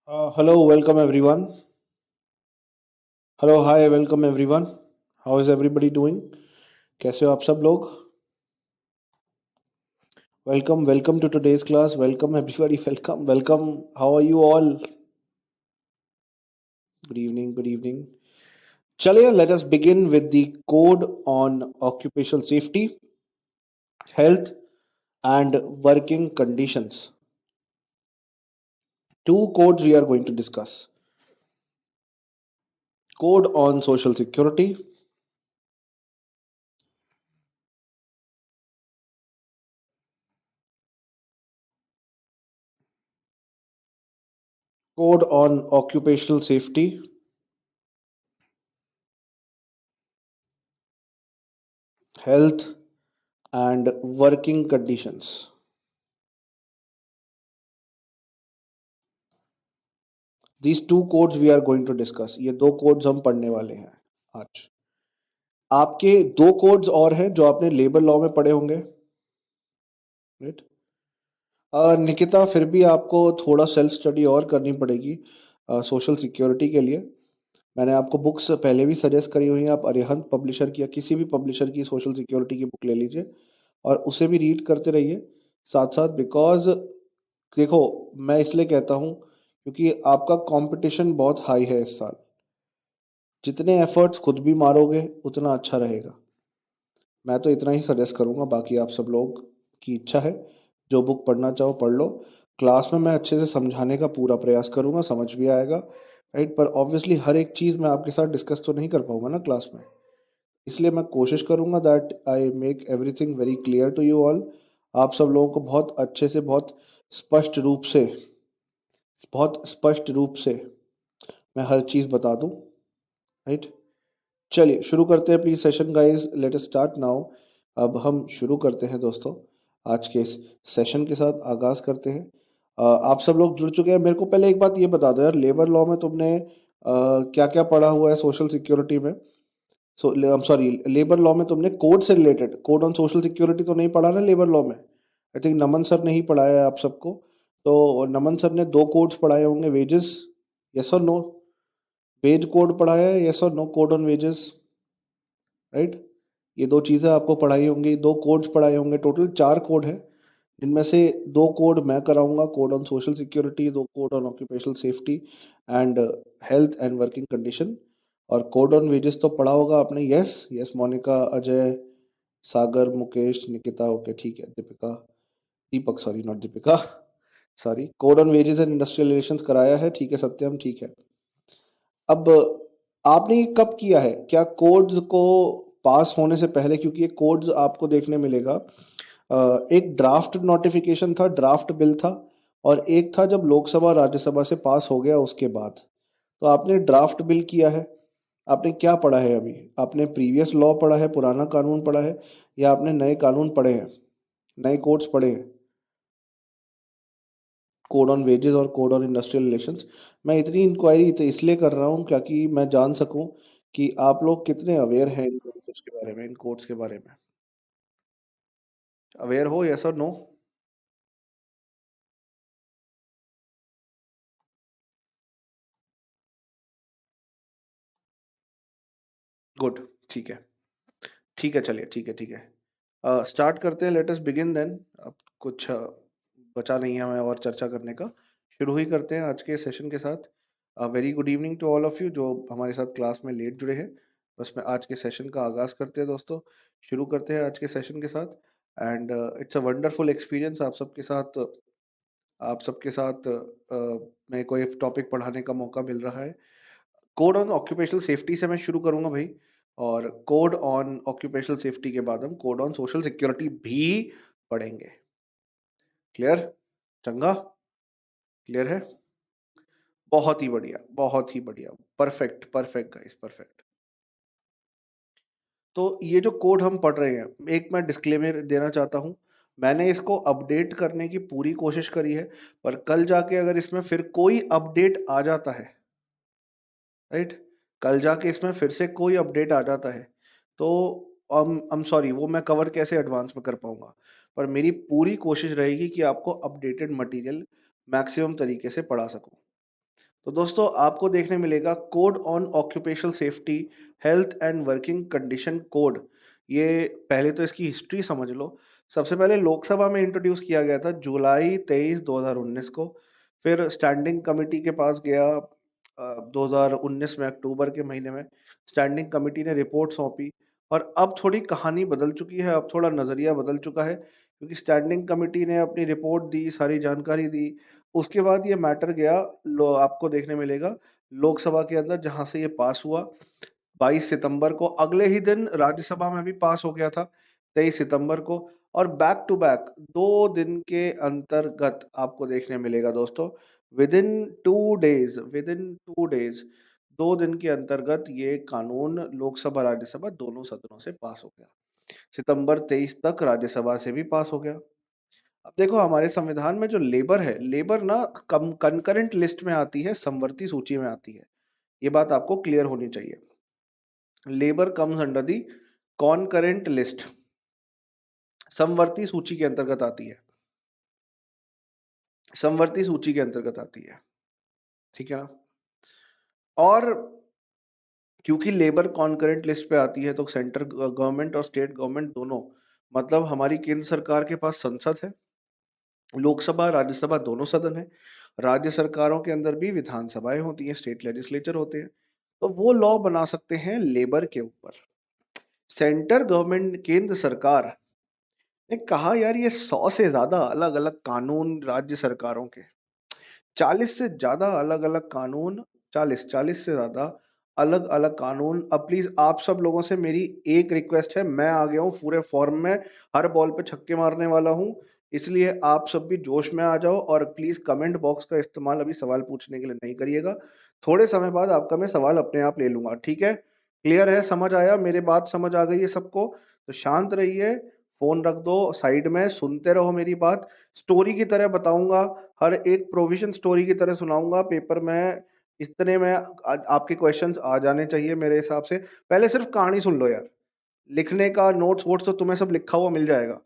Hello, welcome everyone. Hello, hi, welcome everyone. How is everybody doing? कैसे हो आप सब लोग? Welcome to today's class. Welcome everybody. Welcome. How are you all? Good evening. Good evening. चलिए, let us begin with the code on occupational safety, health, and working conditions. Two codes we are going to discuss. Code on social security, code on occupational safety, health, and working conditions. These two codes we are going to discuss. ये दो codes हम पढ़ने वाले हैं आज. आपके दो codes और हैं जो आपने लेबर लॉ में पढ़े होंगे, राइट? निकिता, फिर भी आपको थोड़ा सेल्फ स्टडी और करनी पड़ेगी सोशल सिक्योरिटी के लिए. मैंने आपको बुक्स पहले भी सजेस्ट करी हुई हैं. आप अरिहंत पब्लिशर की या किसी भी पब्लिशर की सोशल सिक्योरिटी की बुक ले लीजिए और उसे भी रीड करते रहिए साथ साथ. बिकॉज देखो, मैं इसलिए कहता हूँ क्योंकि आपका कंपटीशन बहुत हाई है इस साल. जितने एफर्ट्स खुद भी मारोगे उतना अच्छा रहेगा. मैं तो इतना ही सजेस्ट करूंगा, बाकी आप सब लोग की इच्छा है. जो बुक पढ़ना चाहो पढ़ लो. क्लास में मैं अच्छे से समझाने का पूरा प्रयास करूंगा, समझ भी आएगा, राइट? पर ऑब्वियसली हर एक चीज मैं आपके साथ डिस्कस तो नहीं कर पाऊंगा ना क्लास में. इसलिए मैं कोशिश करूंगा that I make everything very clear to you all. आप सब लोगों को बहुत अच्छे से, स्पष्ट रूप से बहुत स्पष्ट रूप से मैं हर चीज बता दूं, राइट? चलिए शुरू करते हैं please session guys. Let us start now. अब हम शुरू करते हैं दोस्तों. आज के इस सेशन के साथ आगाज करते हैं. आप सब लोग जुड़ चुके हैं. मेरे को पहले एक बात ये बता दो यार, लेबर लॉ में तुमने क्या क्या पढ़ा हुआ है सोशल सिक्योरिटी में? So I am sorry, labour law में तुमने कोड से रिलेटेड, कोड ऑन सोशल सिक्योरिटी तो नहीं पढ़ा ना लेबर लॉ में? आई थिंक नमन सर ने ही पढ़ाया है आप सबको. तो नमन सर ने दो कोड्स पढ़ाए होंगे, वेजेस, यस और नो? वेज कोड पढ़ाया है, यस और no? Code on wages, right? ये दो चीजें आपको पढ़ाई होंगी, दो कोड्स पढ़ाए होंगे. टोटल चार कोड है, जिनमें से दो कोड मैं कराऊंगा, कोड ऑन सोशल सिक्योरिटी, दो code on occupational safety and health and working condition. और कोड ऑन वेजेस तो पढ़ा होगा आपने. Yes yes, Monika, Ajay, Sagar, Mukesh, Nikita, okay ठीक है, Deepika, Deepak, sorry not Deepika, sorry. Code on wages and industrial relations कराया है, ठीक है सत्यम, ठीक है. अब आपने ये कब किया है? क्या कोड्स को पास होने से पहले? क्योंकि ये कोड्स आपको देखने मिलेगा. एक ड्राफ्ट नोटिफिकेशन था, ड्राफ्ट बिल था, और एक था जब लोकसभा राज्यसभा से पास हो गया उसके बाद. तो आपने ड्राफ्ट बिल किया है. आपने क्या पढ़ा है अभी? आपने प्रीवियस लॉ पढ़ा है, पुराना कानून पढ़ा है, या आपने नए कानून पढ़े हैं, नए कोड्स पढ़े हैं? कोड ऑन वेजेस और कोड ऑन इंडस्ट्रियल रिलेशंस. मैं इतनी इंक्वायरी तो इसलिए कर रहा हूँ क्योंकि मैं जान सकूं कि आप लोग कितने अवेयर हैं इन कॉन्सेप्ट्स के बारे में, इन कोड्स के बारे में. अवेयर हो, यस और नो? गुड, ठीक है. ठीक है, चलिए, ठीक है, ठीक है. स्टार्ट करते हैं. Let us begin then. अब कुछ बचा नहीं है हमें और चर्चा करने का. शुरू ही करते हैं आज के सेशन के साथ. Very good evening to all of you जो हमारे साथ क्लास में लेट जुड़े हैं. बस मैं आज के सेशन का आगाज करते हैं दोस्तों. शुरू करते हैं आज के सेशन के साथ. And it's a wonderful experience आप सबके साथ मेरे को एक टॉपिक पढ़ाने का मौका मिल रहा है. कोड ऑन ऑक्यूपेशनल सेफ्टी से मैं शुरू करूंगा भाई. और कोड ऑन ऑक्यूपेशनल सेफ्टी के बाद हम कोड ऑन सोशल सिक्योरिटी भी पढ़ेंगे. क्लियर? चंगा? क्लियर है? बहुत ही बढ़िया, बहुत ही बढ़िया. Perfect, perfect guys, perfect. तो ये जो कोड हम पढ़ रहे हैं, एक मैं डिस्क्लेमर देना चाहता हूं. मैंने इसको अपडेट करने की पूरी कोशिश करी है, पर कल जाके अगर इसमें फिर कोई अपडेट आ जाता है, राइट, कल जाके इसमें फिर से कोई अपडेट आ जाता है, तो I'm सॉरी, वो मैं कवर कैसे एडवांस में कर पाऊंगा. पर मेरी पूरी कोशिश रहेगी कि आपको अपडेटेड मटेरियल मैक्सिमम तरीके से पढ़ा सकूं. तो दोस्तों आपको देखने मिलेगा code on occupational safety health and working condition code. ये पहले तो इसकी हिस्ट्री समझ लो। सबसे पहले लोकसभा में इंट्रोड्यूस किया गया था जुलाई 23 2019 को। फिर स्टैंडिंग कमेटी के पास गया 2019 में अक्टूबर के महीने में। स्टैंडिंग कमेटी ने रिपोर्ट सौंपी। और अब थोड़ी कहानी बदल चुकी है, अब थोड़ा नजरिया बदल चुका है, क्योंकि स्टैंडिंग कमेटी ने अपनी रिपोर्ट दी, सारी जानकारी दी। उसके बाद ये मैटर गया, आपको देखने मिलेगा लोकसभा के अंदर, जहां से ये पास हुआ 22 सितंबर को। अगले ही दिन राज्यसभा में भी पास हो गया था 23 सितंबर को। और बैक टू बैक 2 दिन के अंतर्गत आपको देखने मिलेगा दोस्तों, विद इन 2 डेज 2 दिन के अंतर्गत ये कानून लोकसभा राज्यसभा दोनों सदनों से पास हो गया। सितंबर 23 तक राज्यसभा से भी पास हो गया। अब देखो हमारे संविधान में जो लेबर है, लेबर ना कम कंकरेंट लिस्ट में आती है, समवर्ती सूची में आती है। ये बात आपको क्लियर होनी चाहिए। Labour comes under the कॉनकरेंट list, समवर्ती सूची के अंतर्गत आती है, समवर्ती सूची के अंतर्गत आती है। ठीक है ना। और क्योंकि लेबर कॉनकरेंट लिस्ट पे आती है तो सेंट्रल गवर्नमेंट और स्टेट गवर्नमेंट दोनों, मतलब हमारी केंद्र सरकार के पास संसद है, लोकसभा राज्यसभा दोनों सदन है। राज्य सरकारों के अंदर भी विधानसभाएं होती हैं, स्टेट लेजिस्लेचर होते हैं। तो वो लॉ बना सकते हैं लेबर के ऊपर। सेंटर गवर्नमेंट, केंद्र सरकार ने कहा यार ये 100 से ज्यादा अलग अलग कानून राज्य सरकारों के, 40 से ज्यादा अलग अलग कानून, 40 से ज्यादा अलग अलग कानून। अब प्लीज आप सब लोगों से मेरी एक रिक्वेस्ट है, मैं आ गया हूँ पूरे फॉर्म में, हर बॉल पे छक्के मारने वाला हूँ, इसलिए आप सब भी जोश में आ जाओ। और प्लीज कमेंट बॉक्स का इस्तेमाल अभी सवाल पूछने के लिए नहीं करिएगा, थोड़े समय बाद आपका मैं सवाल अपने आप ले लूंगा। ठीक है, क्लियर है, समझ आया, मेरी बात समझ आ गई है सबको? तो शांत रहिए, फोन रख दो साइड में, सुनते रहो मेरी बात। स्टोरी की तरह बताऊंगा, हर एक प्रोविजन स्टोरी की तरह सुनाऊंगा पेपर में। इतने में आपके क्वेश्चंस आ जाने चाहिए मेरे हिसाब से। पहले सिर्फ कहानी सुन लो यार, लिखने का नोट्स वोट्स तो तुम्हें सब लिखा हुआ मिल जाएगा।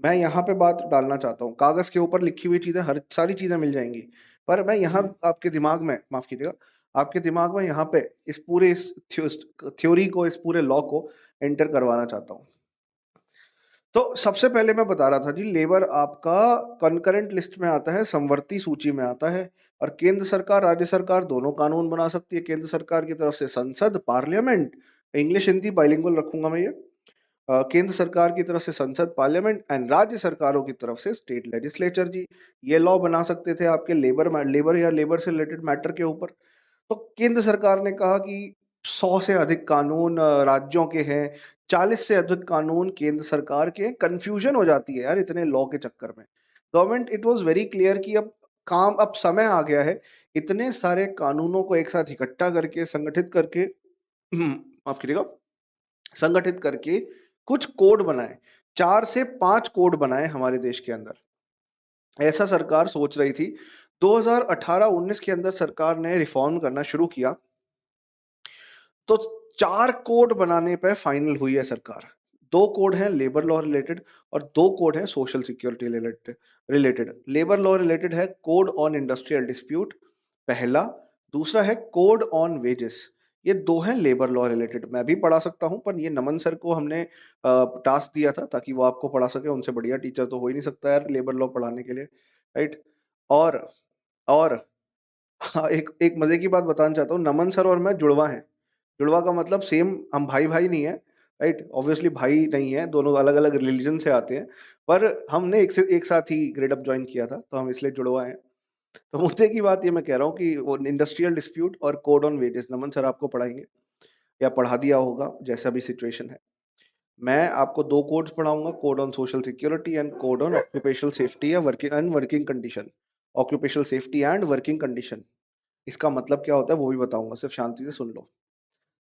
मैं यहाँ पे बात डालना चाहता हूँ, कागज के ऊपर लिखी हुई चीजें, हर सारी चीजें मिल जाएंगी, पर मैं यहाँ आपके दिमाग में, माफ कीजिएगा, आपके दिमाग में यहाँ पे इस पूरे इस थ्योरी को, इस पूरे लॉ को एंटर करवाना चाहता हूँ। तो सबसे पहले मैं बता रहा था जी, लेबर आपका कंकरेंट लिस्ट में आता है, समवर्ती सूची में आता है। और केंद्र सरकार राज्य सरकार दोनों कानून बना सकती है। केंद्र सरकार की तरफ से संसद, पार्लियामेंट, इंग्लिश हिंदी बाइलिंगुअल रखूंगा मैं ये। केंद्र सरकार की तरफ से संसद, पार्लियामेंट, एंड राज्य सरकारों की तरफ से स्टेट लेजिस्लेचर जी, ये लॉ बना सकते थे आपके लेबर या लेबर से रिलेटेड मैटर के ऊपर। तो केंद्र सरकार ने कहा कि 100 से अधिक कानून राज्यों के हैं, 40 से अधिक कानून केंद्र सरकार के, कंफ्यूजन हो जाती है यार इतने लॉ के चक्कर में। Government it was very clear कि अब समय आ गया है इतने सारे कानूनों को एक साथ इकट्ठा करके, संगठित करके, माफ करिएगा, संगठित करके कुछ कोड बनाए, 4 से 5 कोड बनाए हमारे देश के अंदर। ऐसा सरकार सोच रही थी। 2018-19 के अंदर सरकार ने रिफॉर्म करना शुरू किया, तो 4 कोड बनाने पे फाइनल हुई है सरकार। 2 कोड हैं लेबर लॉ रिलेटेड और 2 कोड हैं social security related. Labour law related है कोड ऑन इंडस्ट्रियल डिस्प्यूट पहला, दूसरा है कोड ऑन वेजेस। ये 2 हैं लेबर लॉ रिलेटेड। मैं भी पढ़ा सकता हूं, पर ये नमन सर को हमने टास्क दिया था ताकि वो आपको पढ़ा सके, उनसे बढ़िया टीचर तो हो ही नहीं सकता यार लेबर लॉ पढ़ाने के लिए, राइट। और हाँ, एक एक मजे की बात बताना चाहता हूँ, नमन सर और मैं जुड़वा हैं। जुड़वा का मतलब सेम, हम भाई भाई नहीं है, राइट, ऑब्वियसली भाई नहीं है, दोनों अलग अलग रिलीजन से आते हैं, पर हमने एक साथ ही ग्रेड अप ज्वाइन किया था, तो हम इसलिए जुड़वा हैं। तो मुद्दे की बात ये मैं कह रहा हूँ कि वो इंडस्ट्रियल डिस्प्यूट और code on wages Naman sir आपको पढ़ाएंगे, या पढ़ा दिया होगा जैसा भी सिचुएशन है। मैं आपको 2 कोड्स पढ़ाऊंगा, code on social security and code on occupational safety या working condition. Occupational safety and working condition, इसका मतलब क्या होता है वो भी बताऊंगा, सिर्फ शांति से सुन लो।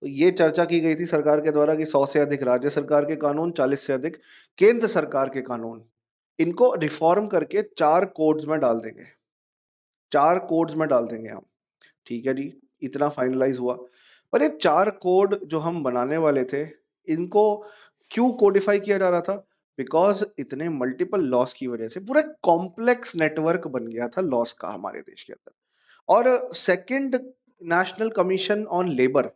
तो ये चर्चा की गई थी सरकार के द्वारा कि 100 से अधिक राज्य सरकार के कानून, 40 से अधिक केंद्र सरकार के कानून, इनको रिफॉर्म करके 4 कोड्स में डाल देंगे, 4 कोड्स में डाल देंगे हम। ठीक है जी, इतना फाइनलाइज हुआ। पर ये 4 कोड जो हम बनाने वाले थे, इनको क्यों कोडिफाई किया जा रहा था? बिकॉज इतने मल्टीपल लॉस की वजह से पूरा कॉम्प्लेक्स नेटवर्क बन गया था लॉस का हमारे देश के अंदर। और second national commission on labour,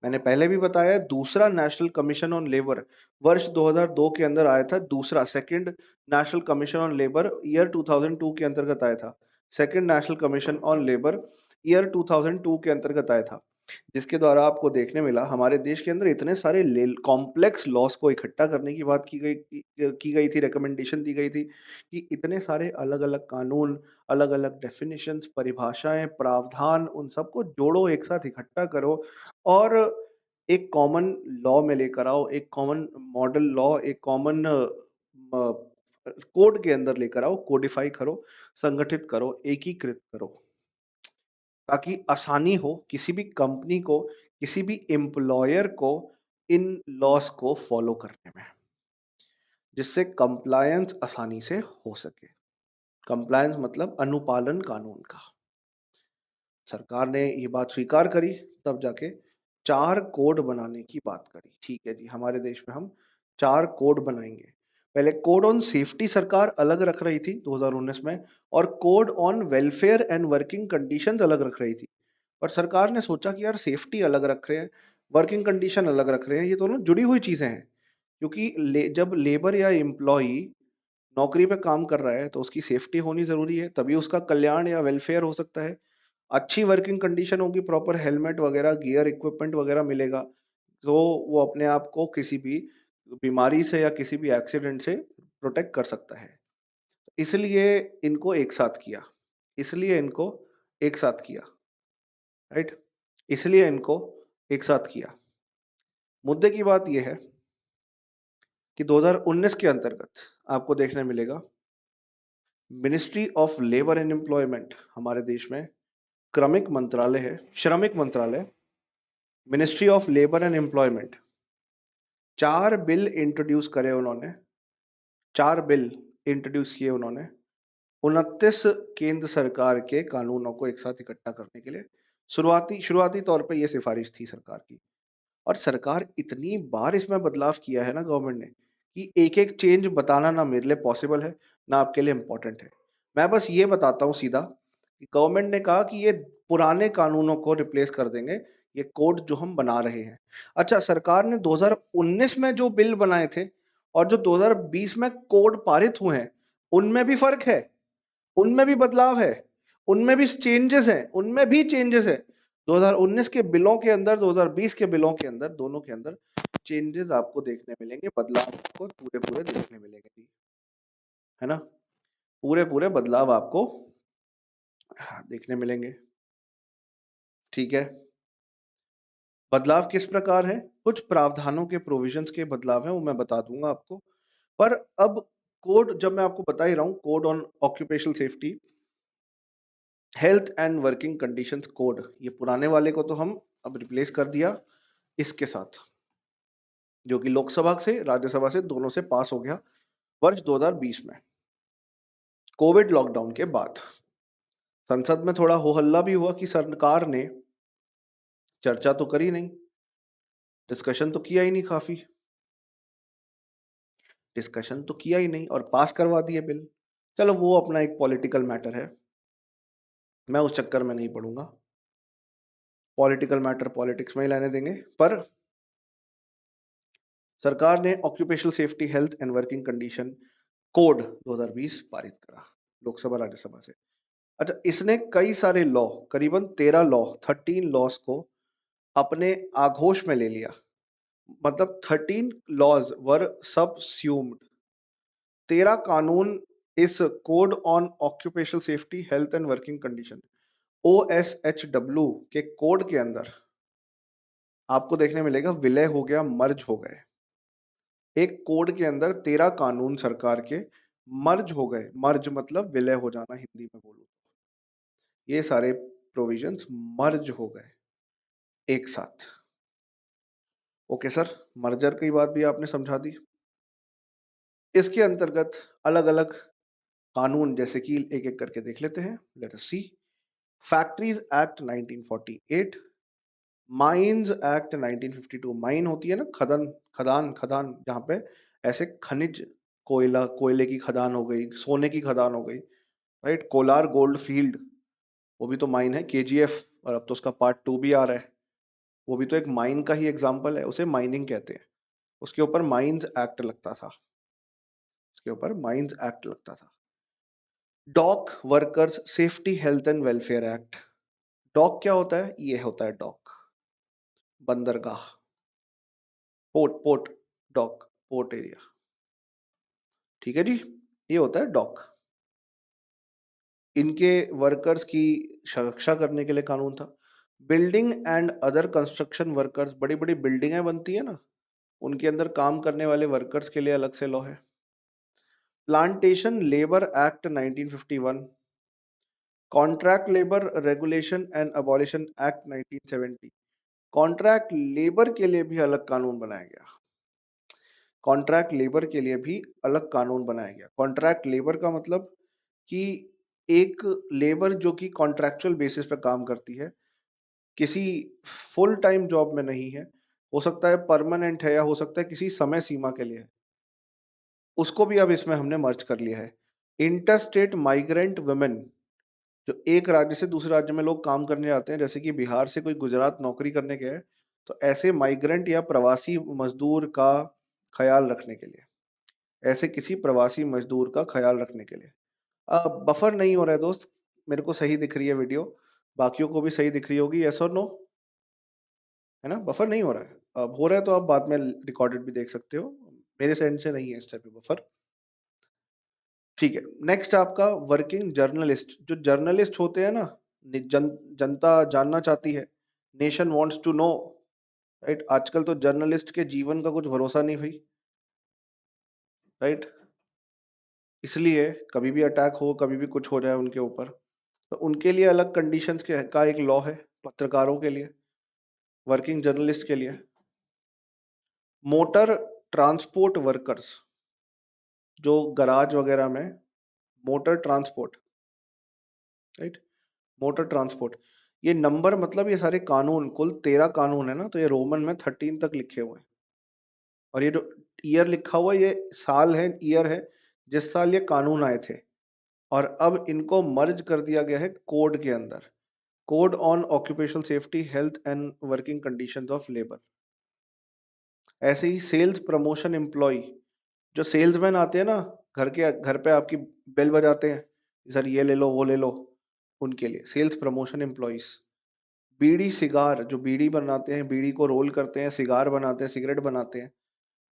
मैंने पहले भी बताया, दूसरा नेशनल कमीशन ऑन लेबर वर्ष 2002 के अंदर आया था। दूसरा second national commission on labour year 2002 के अंतर्गत आया था। Second national commission on labour year 2002 के अंतर्गत आया था, जिसके द्वारा आपको देखने मिला हमारे देश के अंदर इतने सारे कॉम्प्लेक्स लॉस को इकट्ठा करने की बात की गई थी, रिकमेंडेशन दी गई थी कि इतने सारे अलग अलग कानून, अलग अलग डेफिनेशंस, परिभाषाएं, प्रावधान, उन सबको जोड़ो, एक साथ इकट्ठा करो और एक कॉमन लॉ में लेकर आओ, एक कॉमन मॉडल लॉ, एक कॉमन कोड के अंदर लेकर आओ, कोडिफाई करो, संगठित करो, एकीकृत करो, ताकि आसानी हो किसी भी कंपनी को, किसी भी एम्प्लॉयर को इन लॉस को फॉलो करने में, जिससे कंप्लायंस आसानी से हो सके। कंप्लायंस मतलब अनुपालन कानून का। सरकार ने ये बात स्वीकार करी, तब जाके 4 कोड बनाने की बात करी। ठीक है जी, हमारे देश में हम 4 कोड बनाएंगे। पहले कोड ऑन सेफ्टी सरकार अलग रख रही थी 2019 में, और code on welfare and working conditions अलग रख रही थी। और सरकार ने सोचा कि यार सेफ्टी अलग रख रहे हैं, वर्किंग कंडीशन अलग रख रहे हैं, ये दोनों जुड़ी हुई चीजें हैं। क्योंकि जब लेबर या एम्प्लॉई नौकरी पे काम कर रहा है तो उसकी सेफ्टी होनी जरूरी है, तभी उसका कल्याण या वेलफेयर हो सकता है। अच्छी वर्किंग कंडीशन होगी, प्रॉपर हेलमेट वगैरह, गियर, इक्विपमेंट वगैरह मिलेगा, तो वो अपने आप को किसी भी बीमारी से या किसी भी एक्सीडेंट से प्रोटेक्ट कर सकता है। इसलिए इनको एक साथ किया, इसलिए इनको एक साथ किया, राइट, इसलिए इनको एक साथ किया। मुद्दे की बात यह है कि 2019 के अंतर्गत आपको देखने मिलेगा ministry of labour and employment, हमारे देश में क्रमिक मंत्रालय है, श्रमिक मंत्रालय, ministry of labour and employment, 4 bill introduce करे उन्होंने, 4 बिल इंट्रोड्यूस किए उन्होंने 29 केंद्र सरकार के कानूनों को एक साथ इकट्ठा करने के लिए। शुरुआती तौर पे ये सिफारिश थी सरकार की, और सरकार इतनी बार इसमें बदलाव किया है ना गवर्नमेंट ने, कि एक एक चेंज बताना ना मेरे लिए पॉसिबल है ना आपके लिए इंपॉर्टेंट है। मैं बस ये बताता हूँ सीधा कि गवर्नमेंट ने कहा कि ये पुराने कानूनों को रिप्लेस कर देंगे, ये कोड जो हम बना रहे हैं। अच्छा, सरकार ने 2019 में जो बिल बनाए थे और जो 2020 में कोड पारित हुए हैं, उनमें भी फर्क है, उनमें भी बदलाव है, उनमें भी चेंजेस हैं, उनमें भी चेंजेस है। 2019 के बिलों के अंदर, 2020 के बिलों के अंदर, दोनों के अंदर चेंजेस आपको देखने मिलेंगे, बदलाव आपको पूरे पूरे देखने मिलेंगे, है ना, पूरे पूरे बदलाव आपको देखने मिलेंगे। ठीक है, बदलाव किस प्रकार है, कुछ प्रावधानों के प्रोविजंस के बदलाव है, वो मैं बता दूंगा आपको। पर अब कोड जब मैं आपको बता ही रहा हूं, code on occupational safety health and working conditions code, ये पुराने वाले को तो हम अब रिप्लेस कर दिया इसके साथ, जो कि लोकसभा से, राज्यसभा से, दोनों से पास हो गया वर्ष 2020 में। कोविड लॉकडाउन के बाद संसद में थोड़ा हो हल्ला भी हुआ कि सरकार ने चर्चा तो करी नहीं, डिस्कशन तो किया ही नहीं, काफी डिस्कशन तो किया ही नहीं और पास करवा दिए बिल। चलो वो अपना एक पॉलिटिकल मैटर है, मैं उस चक्कर में नहीं पड़ूंगा, पॉलिटिकल मैटर पॉलिटिक्स में ही रहने देंगे। पर सरकार ने occupational safety health and working condition code 2020 पारित करा लोकसभा राज्यसभा से। अच्छा, इसने कई सारे लॉ, करीबन 13 लॉ, 13 लॉस को अपने आघोष में ले लिया, मतलब 13 लॉज वर सबस्यूम्ड, 13 कानून इस code on occupational safety health and working condition OSHW के कोड के अंदर आपको देखने मिलेगा विलय हो गया, मर्ज हो गए। एक कोड के अंदर 13 कानून सरकार के मर्ज हो गए, मर्ज मतलब विलय हो जाना हिंदी में बोलूं, ये सारे प्रोविजंस मर्ज हो गए एक साथ। ओके सर, मर्जर की बात भी आपने समझा दी। इसके अंतर्गत अलग अलग कानून, जैसे कि एक एक करके देख लेते हैं, let us see. Factories act 1948, mines act 1952, mine होती है ना खदान, खदान जहां पे ऐसे खनिज, कोयले की खदान हो गई, सोने की खदान हो गई, राइट, कोलार गोल्ड फील्ड, वो भी तो माइन है, केजीएफ, और अब तो उसका पार्ट 2 भी आ रहा है। वो भी तो एक माइन का ही एग्जाम्पल है, उसे माइनिंग कहते हैं। उसके ऊपर माइंस एक्ट लगता था, उसके ऊपर माइंस एक्ट लगता था। Dock workers safety health and welfare act. Dock क्या होता है? ये होता है डॉक, बंदरगाह, port, port, dock, port area. ठीक है जी, ये होता है डॉक। इनके वर्कर्स की सुरक्षा करने के लिए कानून था। Building and other construction workers, बड़ी बड़ी बिल्डिंगें बनती है ना, उनके अंदर काम करने वाले वर्कर्स के लिए अलग से लॉ है। Plantation labour act 1951, contract labour regulation and abolition act 1970, contract labour के लिए भी अलग कानून बनाया गया। कॉन्ट्रैक्ट लेबर के लिए भी अलग कानून बनाया गया। कॉन्ट्रैक्ट लेबर का मतलब कि एक लेबर जो कि कॉन्ट्रैक्चुअल बेसिस पे काम करती है, किसी फुल टाइम जॉब में नहीं है, हो सकता है परमानेंट है या हो सकता है किसी समय सीमा के लिए है, उसको भी अब इसमें हमने मर्ज कर लिया है। इंटरस्टेट माइग्रेंट वुमेन, जो एक राज्य से दूसरे राज्य में लोग काम करने जाते हैं, जैसे कि बिहार से कोई गुजरात नौकरी करने गया है, तो ऐसे माइग्रेंट या प्रवासी मजदूर का ख्याल रखने के लिए, ऐसे किसी प्रवासी मजदूर का ख्याल रखने के लिए। बफर नहीं हो रहा है दोस्त, मेरे को सही दिख रही है वीडियो, बाकियों को भी सही दिख रही होगी, यस और नो? है ना, बफर नहीं हो रहा है? अब हो रहा है तो आप बाद में रिकॉर्डेड भी देख सकते हो, मेरे सेंड से नहीं है इस टाइप पे बफर। ठीक है, नेक्स्ट आपका वर्किंग जर्नलिस्ट। जो जर्नलिस्ट होते हैं ना, जनता जानना चाहती है, nation wants to know, right? आजकल तो जर्नलिस्ट के जीवन का कुछ भरोसा नहीं भाई, राइट? इसलिए कभी भी अटैक हो, कभी भी कुछ हो जाए उनके ऊपर, तो उनके लिए अलग कंडीशंस के का एक लॉ है, पत्रकारों के लिए, वर्किंग जर्नलिस्ट के लिए। मोटर ट्रांसपोर्ट वर्कर्स, जो गराज वगैरह में motor transport, right, motor transport, ये नंबर मतलब ये सारे कानून, कुल 13 कानून है ना, तो ये रोमन में 13 तक लिखे हुए हैं। और ये जो ईयर लिखा हुआ है, ये साल है, ईयर है जिस साल ये कानून आए थे, और अब इनको मर्ज कर दिया गया है कोड के अंदर, code on occupational safety health and working conditions of labour. ऐसे ही सेल्स प्रमोशन एम्प्लॉय, जो सेल्समैन आते हैं ना, घर पे आपकी बेल बजाते हैं, सर ये ले लो वो ले लो, उनके लिए सेल्स प्रमोशन एम्प्लॉइज। बीड़ी सिगार, जो बीड़ी बनाते हैं, बीड़ी को रोल करते हैं, सिगार बनाते हैं, सिगरेट बनाते हैं,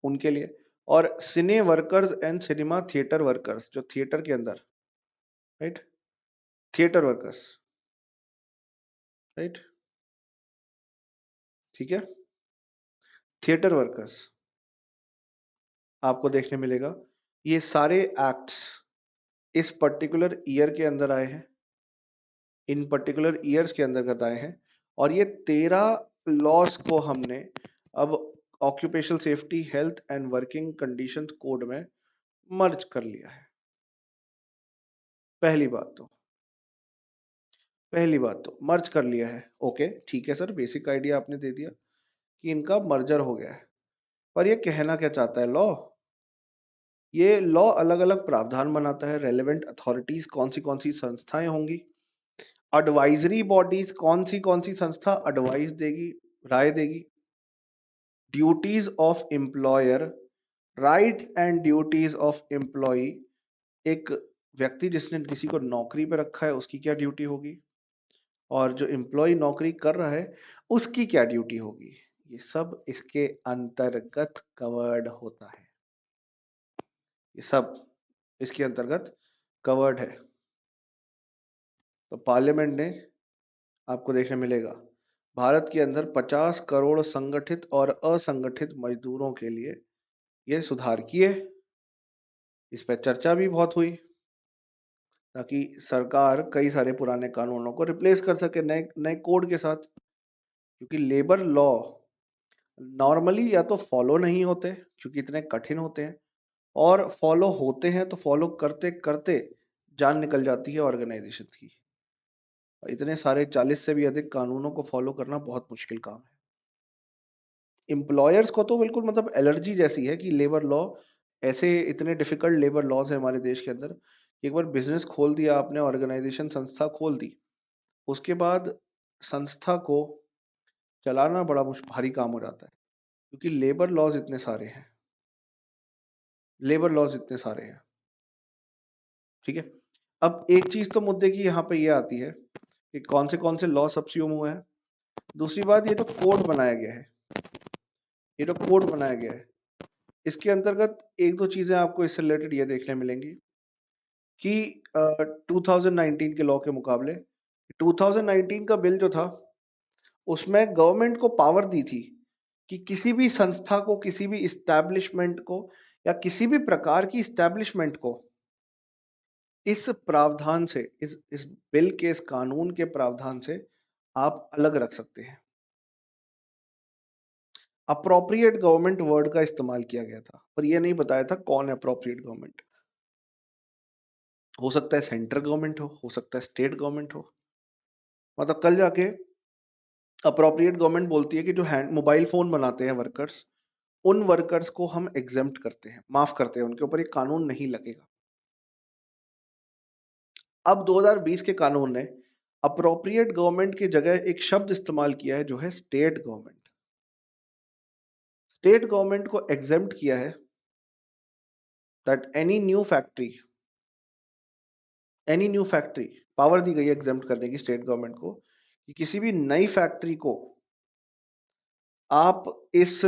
उनके लिए। और cine workers and cinema theatre workers, जो थिएटर के अंदर, राइट, थिएटर वर्कर्स, राइट, ठीक है, थिएटर वर्कर्स आपको देखने मिलेगा। ये सारे एक्ट्स इस पर्टिकुलर ईयर के अंदर आए हैं, इन पर्टिकुलर ईयर्स के अंतर्गत आए हैं, और ये 13 लॉस को हमने अब occupational safety health and working conditions code में मर्ज कर लिया है। पहली बात तो मर्ज कर लिया है। ओके ठीक है सर, बेसिक आइडिया आपने दे दिया कि इनका मर्जर हो गया है, पर ये कहना क्या चाहता है लॉ? ये लॉ अलग अलग प्रावधान बनाता है, रेलेवेंट अथॉरिटीज कौन सी संस्थाएं होंगी, एडवाइजरी बॉडीज कौन सी संस्था एडवाइस देगी, राय देगी, duties of employer, rights and duties of employee, एक व्यक्ति जिसने किसी को नौकरी पे रखा है उसकी क्या ड्यूटी होगी, और जो एम्प्लॉय नौकरी कर रहा है उसकी क्या ड्यूटी होगी, ये सब इसके अंतर्गत कवर्ड होता है, ये सब इसके अंतर्गत कवर्ड है। तो पार्लियामेंट ने, आपको देखने मिलेगा, भारत के अंदर 50 करोड़ संगठित और असंगठित मजदूरों के लिए ये सुधार किए। इस पर चर्चा भी बहुत हुई, ताकि सरकार कई सारे पुराने कानूनों को रिप्लेस कर सके नए नए कोड के साथ, क्योंकि लेबर लॉ नॉर्मली या तो फॉलो नहीं होते क्योंकि इतने कठिन होते हैं, और फॉलो होते हैं तो फॉलो करते करते जान निकल जाती है ऑर्गेनाइजेशन की। इतने सारे 40 से भी अधिक कानूनों को फॉलो करना बहुत मुश्किल काम है। एम्प्लॉयर्स को तो बिल्कुल मतलब एलर्जी जैसी है कि लेबर लॉ, ऐसे इतने डिफिकल्ट लेबर लॉज है हमारे देश के अंदर। एक बार बिजनेस खोल दिया आपने, ऑर्गेनाइजेशन संस्था खोल दी, उसके बाद संस्था को चलाना बड़ा भारी काम हो जाता है, क्योंकि लेबर लॉज इतने सारे हैं, लेबर लॉज इतने सारे हैं। ठीक है, अब एक चीज तो मुद्दे की यहाँ पे ये आती है कि कौन से लॉ सब्स्यूम हुए हैं। दूसरी बात, ये जो कोड बनाया गया है, ये जो कोड बनाया गया है, इसके अंतर्गत एक दो चीजें आपको इससे रिलेटेड ये देखने मिलेंगी कि 2019 के लॉ के मुकाबले 2019 का बिल जो था, उसमें गवर्नमेंट को पावर दी थी कि किसी भी संस्था को, किसी भी इस्टेब्लिशमेंट को, या किसी भी प्रकार की इस्टेब्लिशमेंट को इस प्रावधान से, इस बिल के, इस कानून के प्रावधान से आप अलग रख सकते हैं। अप्रोप्रिएट गवर्नमेंट वर्ड का इस्तेमाल किया गया था, पर यह नहीं बताया था कौन है अप्रोप्रिएट गवर्नमेंट। हो सकता है सेंट्रल गवर्नमेंट हो सकता है स्टेट गवर्नमेंट हो। मतलब कल जाके अप्रोप्रिएट गवर्नमेंट बोलती है कि जो हैंड मोबाइल फोन बनाते हैं वर्कर्स, उन वर्कर्स को हम एग्जेम्प्ट करते हैं, माफ करते हैं, उनके ऊपर एक कानून नहीं लगेगा। अब 2020 के कानून ने अप्रोप्रिएट गवर्नमेंट की जगह एक शब्द इस्तेमाल किया है, जो है स्टेट गवर्नमेंट। स्टेट गवर्नमेंट को एग्जेम्प्ट किया है that any new factory, power दी गई है एग्जेम्प्ट करने की स्टेट गवर्नमेंट को, कि किसी भी नई फैक्ट्री को आप इस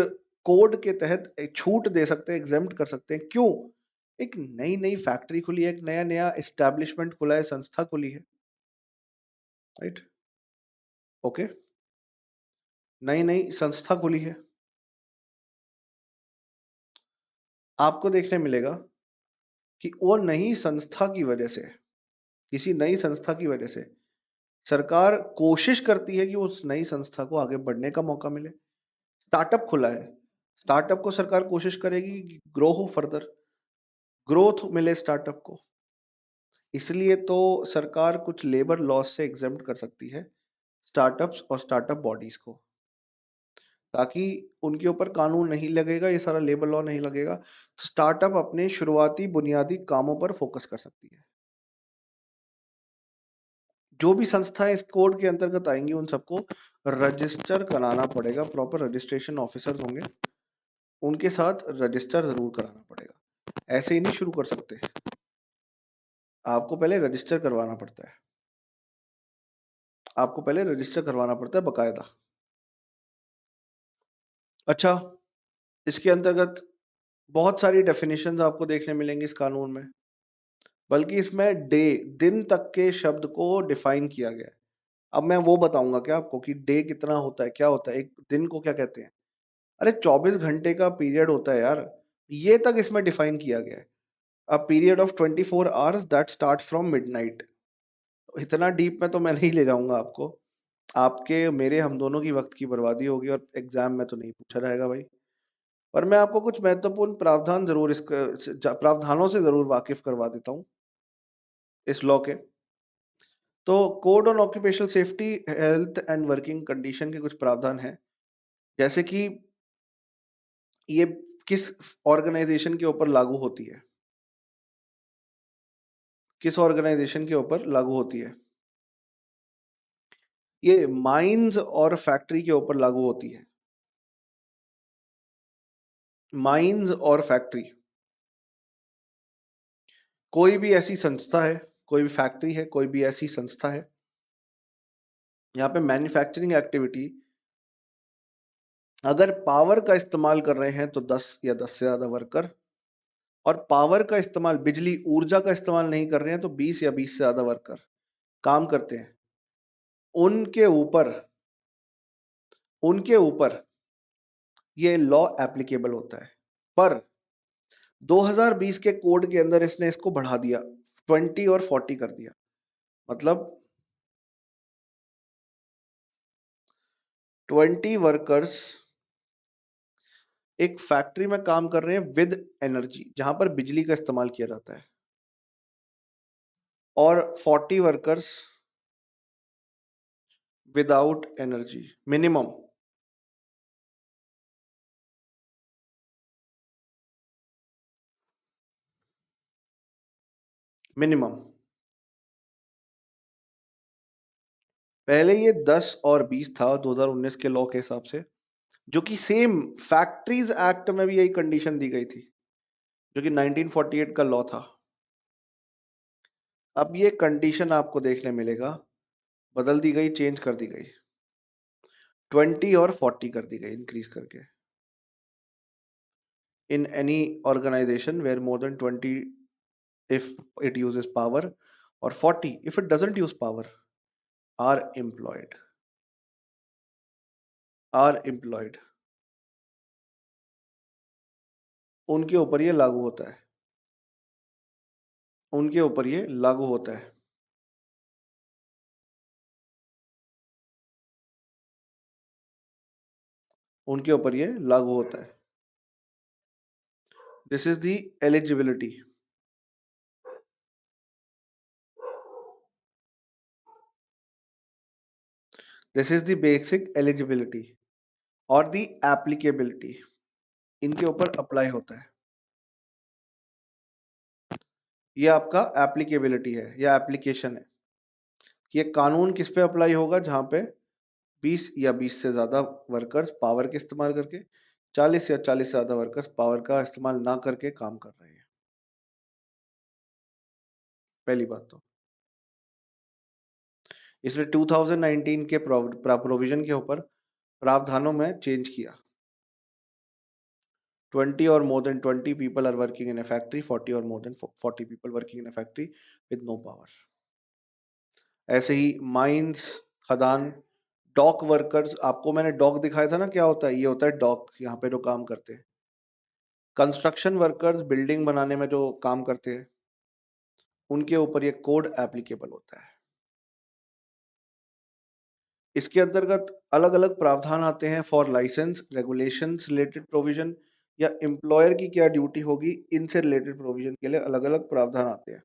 कोड के तहत एक छूट दे सकते हैं, एग्जेम्प्ट कर सकते हैं। क्यों? एक नई नई फैक्ट्री खुली है, एक नया नया एस्टैब्लिशमेंट खुला है, संस्था खुली है, राइट? ओके, नई नई संस्था खुली है। आपको देखने मिलेगा कि वो नई संस्था की वजह से, किसी नई संस्था की वजह से सरकार कोशिश करती है कि उस नई संस्था को आगे बढ़ने का मौका मिले। स्टार्टअप खुला है, स्टार्टअप को सरकार कोशिश करेगी कि ग्रो हो, फर्दर ग्रोथ मिले स्टार्टअप को। इसलिए तो सरकार कुछ लेबर लॉस से एग्जेम्प्ट कर सकती है स्टार्टअप्स और स्टार्टअप बॉडीज को, ताकि उनके ऊपर कानून नहीं लगेगा, ये सारा लेबर लॉ नहीं लगेगा, तो स्टार्टअप अपने शुरुआती बुनियादी कामों पर फोकस कर सकती है। जो भी संस्थाएं इस कोड के अंतर्गत आएंगी, उन सबको रजिस्टर कराना पड़ेगा, प्रॉपर रजिस्ट्रेशन ऑफिसर्स होंगे, उनके साथ रजिस्टर जरूर कराना पड़ेगा। ऐसे ही नहीं शुरू कर सकते, आपको पहले रजिस्टर करवाना पड़ता है, आपको पहले रजिस्टर करवाना पड़ता है बकायदा। अच्छा, इसके अंतर्गत बहुत सारी डेफिनेशंस आपको देखने मिलेंगी इस कानून में, बल्कि इसमें डे, दिन तक के शब्द को डिफाइन किया गया है। अब मैं वो बताऊंगा क्या आपको कि डे कितना होता है, क्या होता है, एक दिन को क्या कहते हैं। अरे 24 घंटे का पीरियड होता है यार, ये तक इसमें डिफाइन किया गया है। A period of 24 hours that start from midnight. इतना डीप में तो मैं नहीं ले जाऊंगा आपको, आपके मेरे हम दोनों की वक्त की बर्बादी होगी, और एग्जाम में तो नहीं पूछा जाएगा भाई। पर मैं आपको कुछ महत्वपूर्ण प्रावधान जरूर प्रावधानों से जरूर वाकिफ करवा देता हूँ इस लॉ के। तो code on occupational safety, health and working condition के कुछ प्रावधान हैं, जैसे कि ये किस ऑर्गेनाइजेशन के ऊपर लागू होती है, किस ऑर्गेनाइजेशन के ऊपर लागू होती है। ये माइंस और फैक्ट्री के ऊपर लागू होती है, माइंस और फैक्ट्री। कोई भी ऐसी संस्था है, कोई भी फैक्ट्री है, कोई भी ऐसी संस्था है, यहाँ पे मैन्युफैक्चरिंग एक्टिविटी अगर पावर का इस्तेमाल कर रहे हैं तो 10 या 10 से ज्यादा वर्कर, और पावर का इस्तेमाल, बिजली ऊर्जा का इस्तेमाल नहीं कर रहे हैं तो 20 या 20 से ज्यादा वर्कर काम करते हैं, उनके ऊपर, उनके ऊपर ये लॉ एप्लीकेबल होता है। पर 2020 के कोड के अंदर इसने इसको बढ़ा दिया, 20 और 40 कर दिया। मतलब 20 वर्कर्स एक फैक्ट्री में काम कर रहे हैं विद एनर्जी, जहां पर बिजली का इस्तेमाल किया जाता है, और 40 workers without energy, minimum. Minimum पहले ये 10 और 20 था 2019 के लॉ के हिसाब से, जो कि सेम फैक्ट्रीज एक्ट में भी यही कंडीशन दी गई थी, जो कि 1948 का लॉ था। अब ये कंडीशन आपको देखने मिलेगा बदल दी गई, चेंज कर दी गई, 20 और 40 कर दी गई इंक्रीज करके। In any organization where more than 20 if it uses power, or 40 if it doesn't use power, are employed उनके ऊपर ये लागू होता है, उनके ऊपर ये लागू होता है। उनके ऊपर ये लागू होता है। This is the eligibility. This is the basic eligibility और द एप्लीकेबिलिटी, इनके ऊपर अप्लाई होता है। ये आपका एप्लीकेबिलिटी है या एप्लीकेशन है कि ये कानून किस पे अप्लाई होगा, जहां पे 20 या 20 से ज्यादा वर्कर्स पावर के इस्तेमाल करके, 40 या 40 से ज्यादा वर्कर्स पावर का इस्तेमाल ना करके काम कर रहे हैं। पहली बात तो इसलिए 2019 के प्रोविजन के ऊपर प्रावधानों में चेंज किया। 20 or more than 20 people are working in a factory, 40 or more than 40 people working in a factory with no power। ऐसे ही माइंस, खदान, डॉक वर्कर्स, आपको मैंने डॉक दिखाया था ना, क्या होता है, ये होता है डॉक, यहाँ पे जो काम करते हैं। कंस्ट्रक्शन वर्कर्स, बिल्डिंग बनाने में जो काम करते हैं, उनके ऊपर ये कोड एप्लीकेबल होता है। इसके अंतर्गत अलग अलग प्रावधान आते हैं for licence, regulations related provision, या एम्प्लॉयर की क्या ड्यूटी होगी, इनसे रिलेटेड प्रोविजन के लिए अलग अलग प्रावधान आते हैं,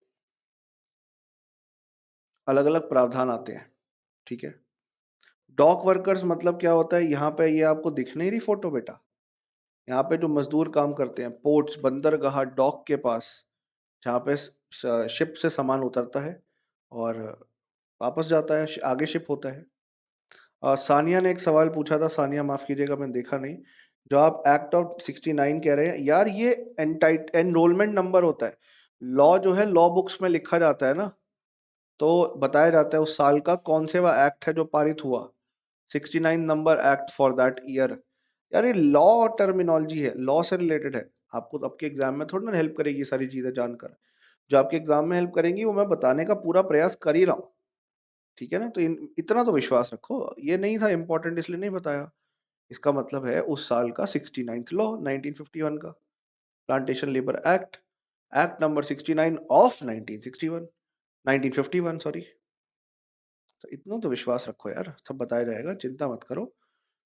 अलग अलग प्रावधान आते हैं। ठीक है। डॉक वर्कर्स मतलब क्या होता है, यहाँ पे ये आपको दिख नहीं रही फोटो बेटा, यहाँ पे जो मजदूर काम करते हैं पोर्ट्स, बंदरगाह, डॉक के पास, जहाँ पे शिप से सामान उतरता है और वापस जाता है, आगे शिप होता है। सानिया ने एक सवाल पूछा था, सानिया माफ कीजिएगा मैंने देखा नहीं, जो आप एक्ट ऑफ 69 कह रहे हैं यार, ये एनरोलमेंट नंबर होता है। लॉ जो है लॉ बुक्स में लिखा जाता है ना, तो बताया जाता है उस साल का कौन से वह एक्ट है जो पारित हुआ, 69 number act for that year. यार ये लॉ टर्मिनोलॉजी है, लॉ से रिलेटेड है। आपको तो आपके एग्जाम में थोड़ी ना हेल्प करेगी ये सारी चीजें जानकर, जो आपके एग्जाम में हेल्प करेंगी वो मैं बताने का पूरा प्रयास कर ही रहा हूँ। ठीक है ना, तो इतना तो विश्वास रखो, ये नहीं था इम्पोर्टेंट इसलिए नहीं बताया, इसका मतलब है उस साल का 69th लॉ 1951 का, plantation labour act, act number 69 of 1961, 1951 sorry. तो इतना तो विश्वास रखो यार, सब बताया जाएगा, चिंता मत करो,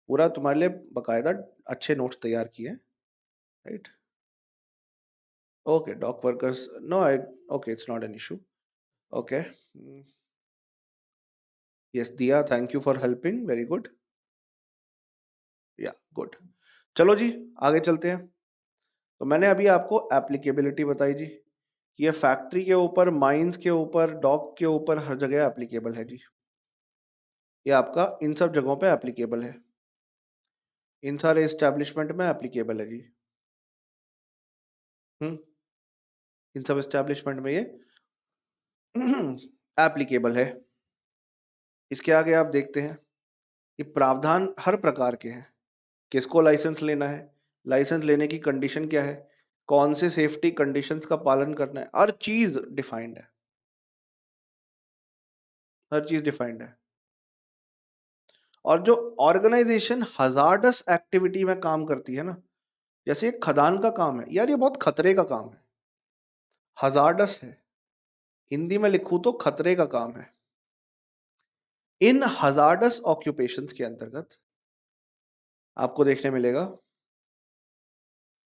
पूरा तुम्हारे लिए बकायदा अच्छे नोट्स तैयार किए, right. Okay, dock workers, no I, okay it's not an issue, okay. Yes Diya, thank you for helping, very good, yeah good. चलो जी आगे चलते हैं। तो मैंने अभी आपको एप्लीकेबिलिटी बताई जी, कि ये फैक्ट्री के ऊपर, माइंस के ऊपर, डॉक के ऊपर हर जगह एप्लीकेबल है जी, ये आपका इन सब जगहों पे एप्लीकेबल है, इन सारे एस्टेब्लिशमेंट में एप्लीकेबल है जी। इन सब एस्टेब्लिशमेंट में ये एप्लीकेबल है। इसके आगे आप देखते हैं कि प्रावधान हर प्रकार के हैं, किसको लाइसेंस लेना है, लाइसेंस लेने की कंडीशन क्या है, कौन से सेफ्टी कंडीशंस का पालन करना है, हर चीज डिफाइंड है, हर चीज डिफाइंड है। और जो ऑर्गेनाइजेशन हजार्डस एक्टिविटी में काम करती है ना, जैसे एक खदान का काम है यार, ये बहुत खतरे का काम है, हजार्डस है, हिंदी में लिखूं तो खतरे का काम है। इन हजार्डस ऑक्यूपेशंस के अंतर्गत आपको देखने मिलेगा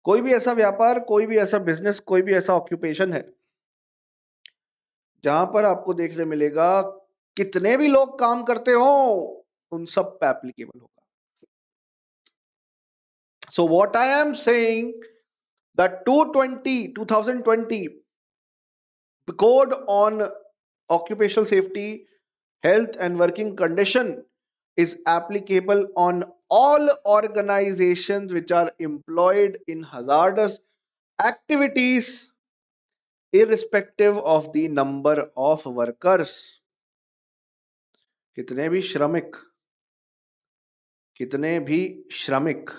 कोई भी ऐसा व्यापार, कोई भी ऐसा बिजनेस, कोई भी ऐसा ऑक्यूपेशन है जहां पर आपको देखने मिलेगा कितने भी लोग काम करते हो, उन सब पे एप्लीकेबल होगा। So what I am saying, the 2020 code on occupational safety health and working condition is applicable on all organizations which are employed in hazardous activities irrespective of the number of workers. कितने भी श्रमिक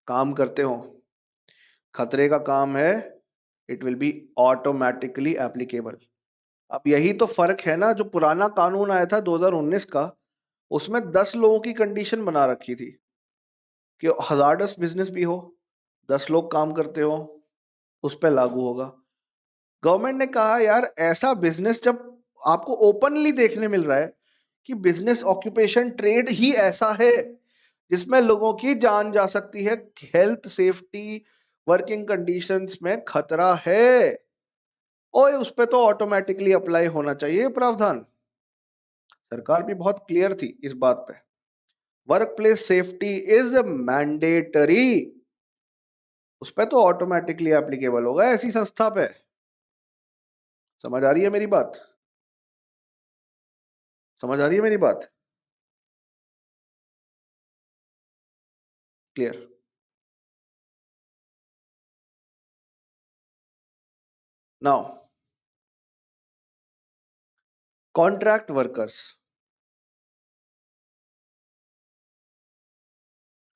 काम करते हो, खतरे का काम है, it will be automatically applicable. अब यही तो फर्क है ना, जो पुराना कानून आया था 2019 का, उसमें 10 लोगों की कंडीशन बना रखी थी कि हजार्डस बिजनेस भी हो, 10 लोग काम करते हो, उस पर लागू होगा। गवर्नमेंट ने कहा यार ऐसा बिजनेस जब आपको ओपनली देखने मिल रहा है कि बिजनेस ऑक्यूपेशन ट्रेड ही ऐसा है जिसमें लोगों की जान जा सकती है, हेल्थ सेफ्टी वर्किंग कंडीशंस में खतरा है, और उस पे तो ऑटोमेटिकली अप्लाई होना चाहिए प्रावधान। सरकार भी बहुत क्लियर थी इस बात पे, work place safety is mandatory, उस पे तो ऑटोमेटिकली एप्लीकेबल होगा ऐसी संस्था पे। समझ आ रही है मेरी बात? समझ आ रही है मेरी बात? Clear? Now contract workers,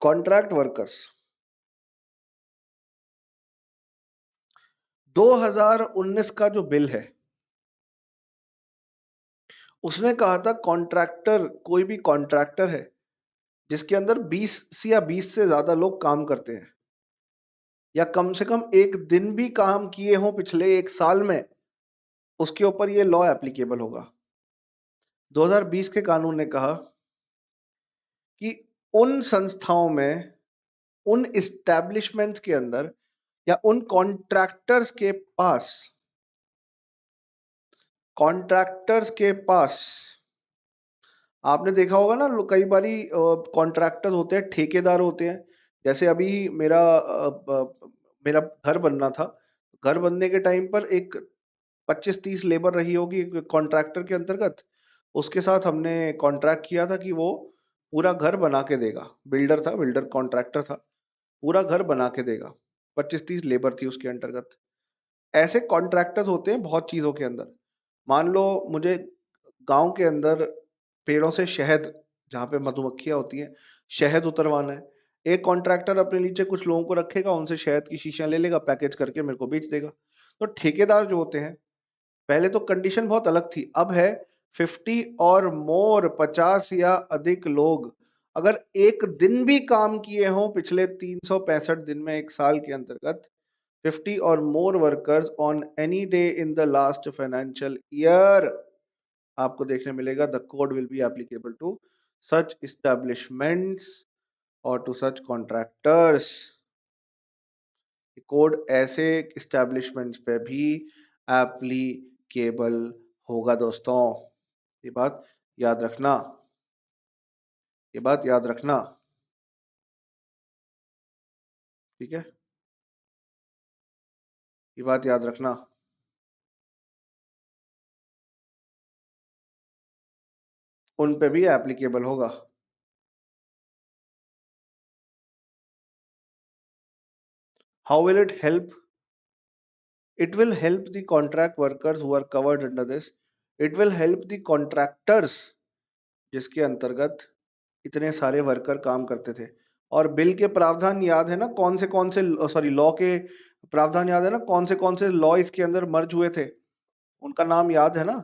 contract workers 2019 का जो बिल है उसने कहा था कॉन्ट्रैक्टर, कोई भी कॉन्ट्रैक्टर है जिसके अंदर 20 या 20 से ज्यादा लोग काम करते हैं या कम से कम एक दिन भी काम किए हों पिछले एक साल में, उसके ऊपर ये लॉ एप्लीकेबल होगा। 2020 के कानून ने कहा कि उन संस्थाओं में, उन इस्टेब्लिशमेंट्स के अंदर या उन कॉन्ट्रैक्टर्स के पास, कॉन्ट्रैक्टर्स के पास आपने देखा होगा ना, कई बारी कॉन्ट्रैक्टर होते हैं, ठेकेदार होते हैं। जैसे अभी मेरा घर बनना था, घर बनने के टाइम पर एक 25-30 लेबर रही होगी कॉन्ट्रैक्टर के अंतर्गत, उसके साथ हमने कॉन्ट्रैक्ट किया था कि वो पूरा घर बना के देगा। बिल्डर था, बिल्डर कॉन्ट्रैक्टर था, पूरा घर बना के देगा। 25-30 लेबर थी उसके अंतर्गत। ऐसे कॉन्ट्रैक्टर्स होते हैं बहुत चीजों के अंदर। मान लो मुझे गांव के अंदर पेड़ों से शहद, जहाँ पे मधुमक्खियां होती हैं, शहद उतरवाना है। एक कॉन्ट्रैक्टर अपने नीचे कुछ लोगों को रखेगा, उनसे शहद की शीशियां ले लेगा, पैकेज करके मेरे को बेच देगा। तो ठेकेदार जो होते हैं, पहले तो कंडीशन बहुत अलग थी, अब है 50 और मोर, 50 या अधिक लोग अगर एक दिन भी काम किए हों पिछले 365 दिन में एक साल के अंतर्गत, 50 or more workers on any day in the last financial year, आपको देखने मिलेगा the code will be applicable to such establishments or to such contractors। Code ऐसे establishments पे भी applicable होगा दोस्तों। ये बात याद रखना, ये बात याद रखना, ठीक है? ये बात याद रखना। उन पे भी एप्लीकेबल होगा। How will it help? It will help the contract workers who are covered under this. It will help the contractors जिसके अंतर्गत इतने सारे वर्कर काम करते थे। और बिल के प्रावधान याद है ना, कौन से सॉरी लॉ के प्रावधान याद है ना, कौन से लॉ इसके अंदर मर्ज हुए थे, उनका नाम याद है ना?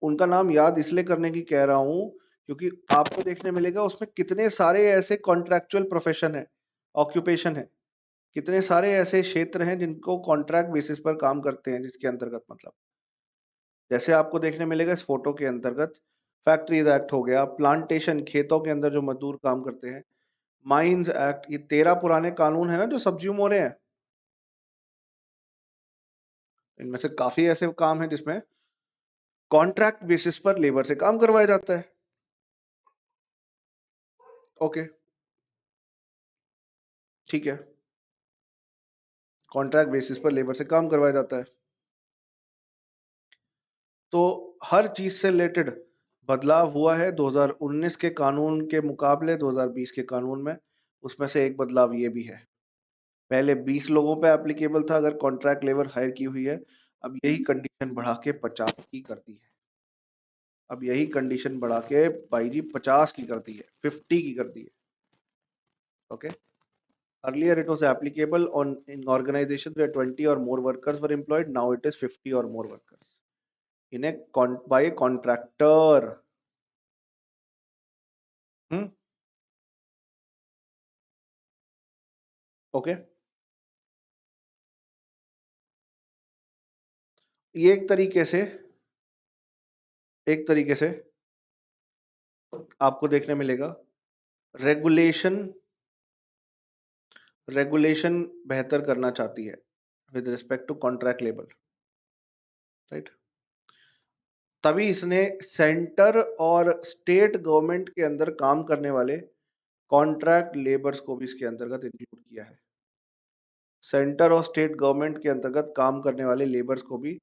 उनका नाम याद इसलिए करने की कह रहा हूं क्योंकि आपको देखने मिलेगा उसमें कितने सारे ऐसे कॉन्ट्रैक्चुअल प्रोफेशन है, ऑक्यूपेशन है, कितने सारे ऐसे क्षेत्र हैं जिनको कॉन्ट्रैक्ट बेसिस पर काम करते हैं, जिसके अंतर्गत मतलब जैसे आपको देखने मिलेगा इस फोटो के अंतर्गत फैक्ट्रीज एक्ट हो गया, प्लांटेशन खेतों के अंदर जो मजदूर काम करते हैं, माइंस एक्ट, ये 13 पुराने कानून है ना जो सब्ज्यूम हो रहे हैं। इनमें से काफी ऐसे काम है जिसमें कॉन्ट्रैक्ट बेसिस पर लेबर से काम करवाया जाता है। ओके, ठीक है, कॉन्ट्रैक्ट बेसिस पर लेबर से काम करवाया जाता है। तो हर चीज से रिलेटेड बदलाव हुआ है 2019 के कानून के मुकाबले 2020 के कानून में। उसमें से एक बदलाव ये भी है, पहले 20 लोगों पे एप्लीकेबल था अगर कॉन्ट्रैक्ट लेबर हायर की हुई है, अब यही कंडीशन बढ़ा के 50 की कर दी है। अब यही कंडीशन बढ़ा के भाई जी 50 की कर दी है, 50 की कर दी है। Okay, earlier it was applicable on in organizations where 20 or more workers were employed, now it is 50 or more workers in a by a contractor. hmm okay, ये एक तरीके से आपको देखने मिलेगा रेगुलेशन रेगुलेशन बेहतर करना चाहती है with respect to contract labour, right. तभी इसने सेंटर और स्टेट गवर्नमेंट के अंदर काम करने वाले कॉन्ट्रैक्ट लेबर्स को भी इसके अंतर्गत इंक्लूड किया है। सेंटर और स्टेट गवर्नमेंट के अंतर्गत काम करने वाले लेबर्स को भी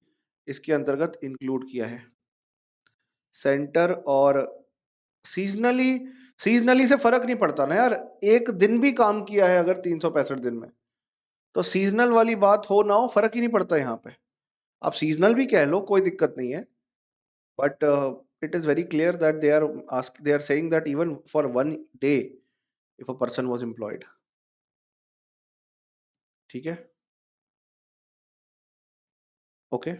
इसके अंतर्गत इंक्लूड किया है। सेंटर और सीजनली सीजनली से फर्क नहीं पड़ता ना यार, एक दिन भी काम किया है अगर 365 दिन में, तो सीजनल वाली बात हो ना हो फर्क ही नहीं पड़ता यहाँ पे। आप सीजनल भी कह लो, कोई दिक्कत नहीं है, but it is very clear that they are saying that even for one day if a person was employed, ठीक है, ओके।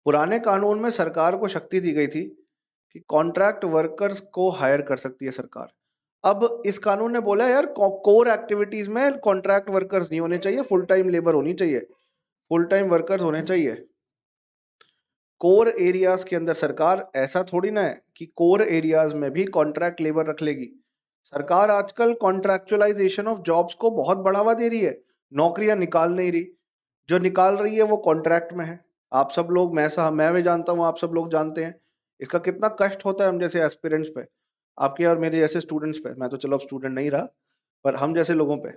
पुराने कानून में सरकार को शक्ति दी गई थी कि कॉन्ट्रैक्ट वर्कर्स को हायर कर सकती है सरकार। अब इस कानून ने बोला यार कोर एक्टिविटीज में कॉन्ट्रैक्ट वर्कर्स नहीं होने चाहिए, फुल टाइम लेबर होनी चाहिए, फुल टाइम वर्कर्स होने चाहिए। कोर एरियाज के अंदर सरकार ऐसा थोड़ी ना है कि कोर एरियाज में भी कॉन्ट्रैक्ट लेबर रख लेगी। सरकार आजकल कॉन्ट्रैक्चुअलाइजेशन ऑफ जॉब्स को बहुत बढ़ावा दे रही है, नौकरियां निकाल नहीं रही, जो निकाल रही है वो कॉन्ट्रैक्ट में है। आप सब लोग, मैं भी जानता हूँ, आप सब लोग जानते हैं इसका कितना कष्ट होता है हम जैसे एस्पिरेंट्स पे, आपके और मेरे जैसे स्टूडेंट्स पे। मैं तो चलो अब स्टूडेंट नहीं रहा, पर हम जैसे लोगों पे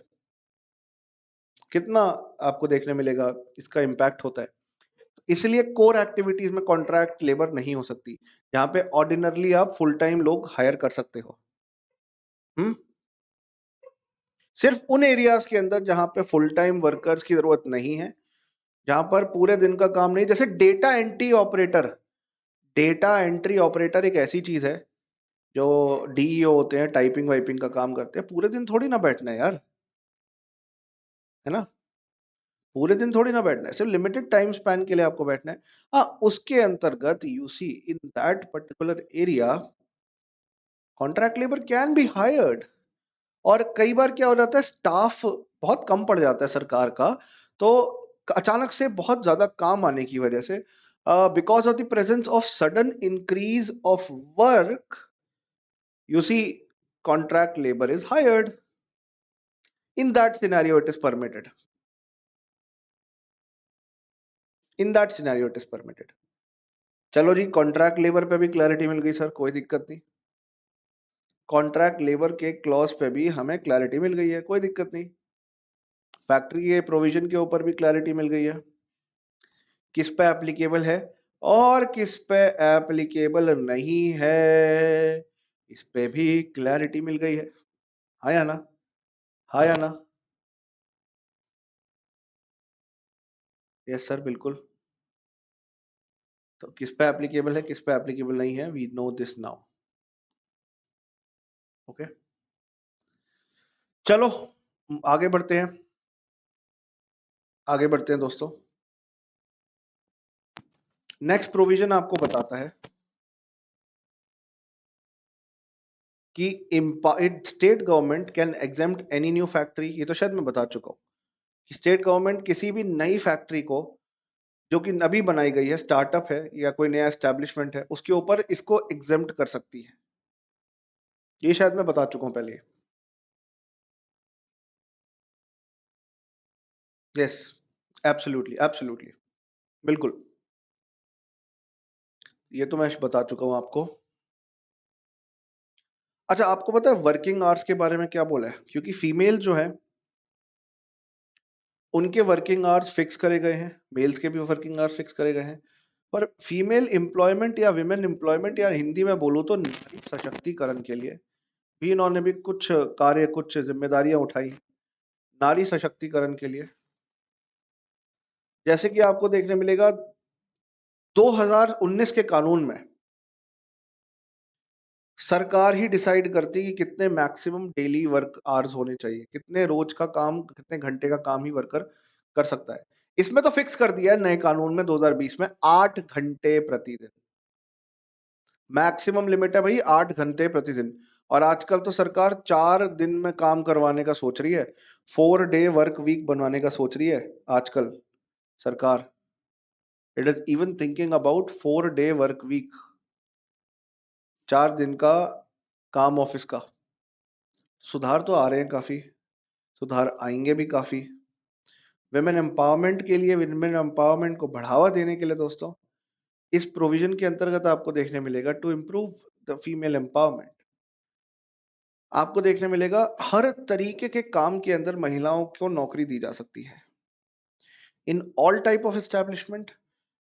कितना आपको देखने मिलेगा इसका इम्पैक्ट होता है। इसलिए कोर एक्टिविटीज में कॉन्ट्रैक्ट लेबर नहीं हो सकती, यहाँ पे ऑर्डिनरली आप फुल टाइम लोग हायर कर सकते हो। सिर्फ उन एरियाज के अंदर जहां पे फुल टाइम वर्कर्स की जरूरत नहीं है, जहां पर पूरे दिन का काम नहीं, जैसे डेटा एंट्री ऑपरेटर एक ऐसी चीज है जो डीईओ होते हैं, टाइपिंग वाइपिंग का काम करते हैं, पूरे दिन थोड़ी ना बैठना है यार, है ना, पूरे दिन थोड़ी ना बैठना है, सिर्फ लिमिटेड टाइम स्पैन के लिए आपको बैठना है। हाँ, उसके अंतर्गत you see in that particular area contract labour can be hired. और कई बार क्या हो जाता है, स्टाफ बहुत कम पड़ जाता है सरकार का, तो अचानक से बहुत ज्यादा काम आने की वजह से, because of the presence of sudden increase of work, you see contract labour is hired. In that scenario it is permitted, in that scenario it is permitted. चलो जी, कॉन्ट्रैक्ट लेबर पे भी क्लैरिटी मिल गई सर, कोई दिक्कत नहीं। Contract labour के clause पे भी हमें क्लैरिटी मिल गई है, कोई दिक्कत नहीं। फैक्ट्री के प्रोविजन के ऊपर भी क्लैरिटी मिल गई है, किस पे एप्लीकेबल है और किस पे एप्लीकेबल नहीं है, इस पे भी क्लैरिटी मिल गई है। हाँ या ना, हाँ या ना? यस सर, बिल्कुल। तो किस पे एप्लीकेबल है, किस पे एप्लीकेबल नहीं है, we know this now. Okay, चलो आगे बढ़ते हैं, आगे बढ़ते हैं दोस्तों। नेक्स्ट प्रोविजन आपको बताता है कि state government can exempt any new factory, ये तो शायद मैं बता चुका हूँ कि स्टेट गवर्नमेंट किसी भी नई फैक्ट्री को जो कि अभी बनाई गई है, स्टार्टअप है या कोई नया एस्टेब्लिशमेंट है, उसके ऊपर इसको एग्जेम्प्ट कर सकती है। ये शायद मैं बता चुका हूं पहले। यस, एब्सोल्युटली एब्सोल्युटली, बिल्कुल, ये तो मैं बता चुका हूं आपको। अच्छा, आपको पता है वर्किंग आवर्स के बारे में क्या बोला है? क्योंकि फीमेल जो है उनके वर्किंग आवर्स फिक्स करे गए हैं, मेल्स के भी वर्किंग आवर्स फिक्स करे गए हैं। पर फीमेल एम्प्लॉयमेंट या विमेन एम्प्लॉयमेंट या हिंदी में बोलूं तो नारी सशक्तिकरण के लिए भी इन्होंने भी कुछ कार्य, कुछ जिम्मेदारियां उठाई नारी सशक्तिकरण के लिए। जैसे कि आपको देखने मिलेगा 2019 के कानून में सरकार ही डिसाइड करती कि कितने मैक्सिमम डेली वर्क आवर्स होने चाहिए, कितने रोज का काम, कितने घंटे का काम ही वर्कर कर सकता है। इसमें तो फिक्स कर दिया है नए कानून में 2020 में 8 घंटे प्रतिदिन मैक्सिमम लिमिट है भाई, 8 घंटे प्रतिदिन। और आजकल तो सरकार 4 दिन में काम करवाने का सोच रही है, 4 डे वर्क वीक बनवाने का सोच रही है आजकल सरकार। It is even thinking about 4 day work week, 4 दिन का काम ऑफिस का। सुधार तो आ रहे हैं काफी, सुधार आएंगे भी काफी। विमेन एम्पावरमेंट के लिए, विमेन एम्पावरमेंट को बढ़ावा देने के लिए दोस्तों, इस प्रोविजन के अंतर्गत आपको देखने मिलेगा to improve the female empowerment, आपको देखने मिलेगा हर तरीके के काम के अंदर महिलाओं को नौकरी दी जा सकती है, in all type of establishment,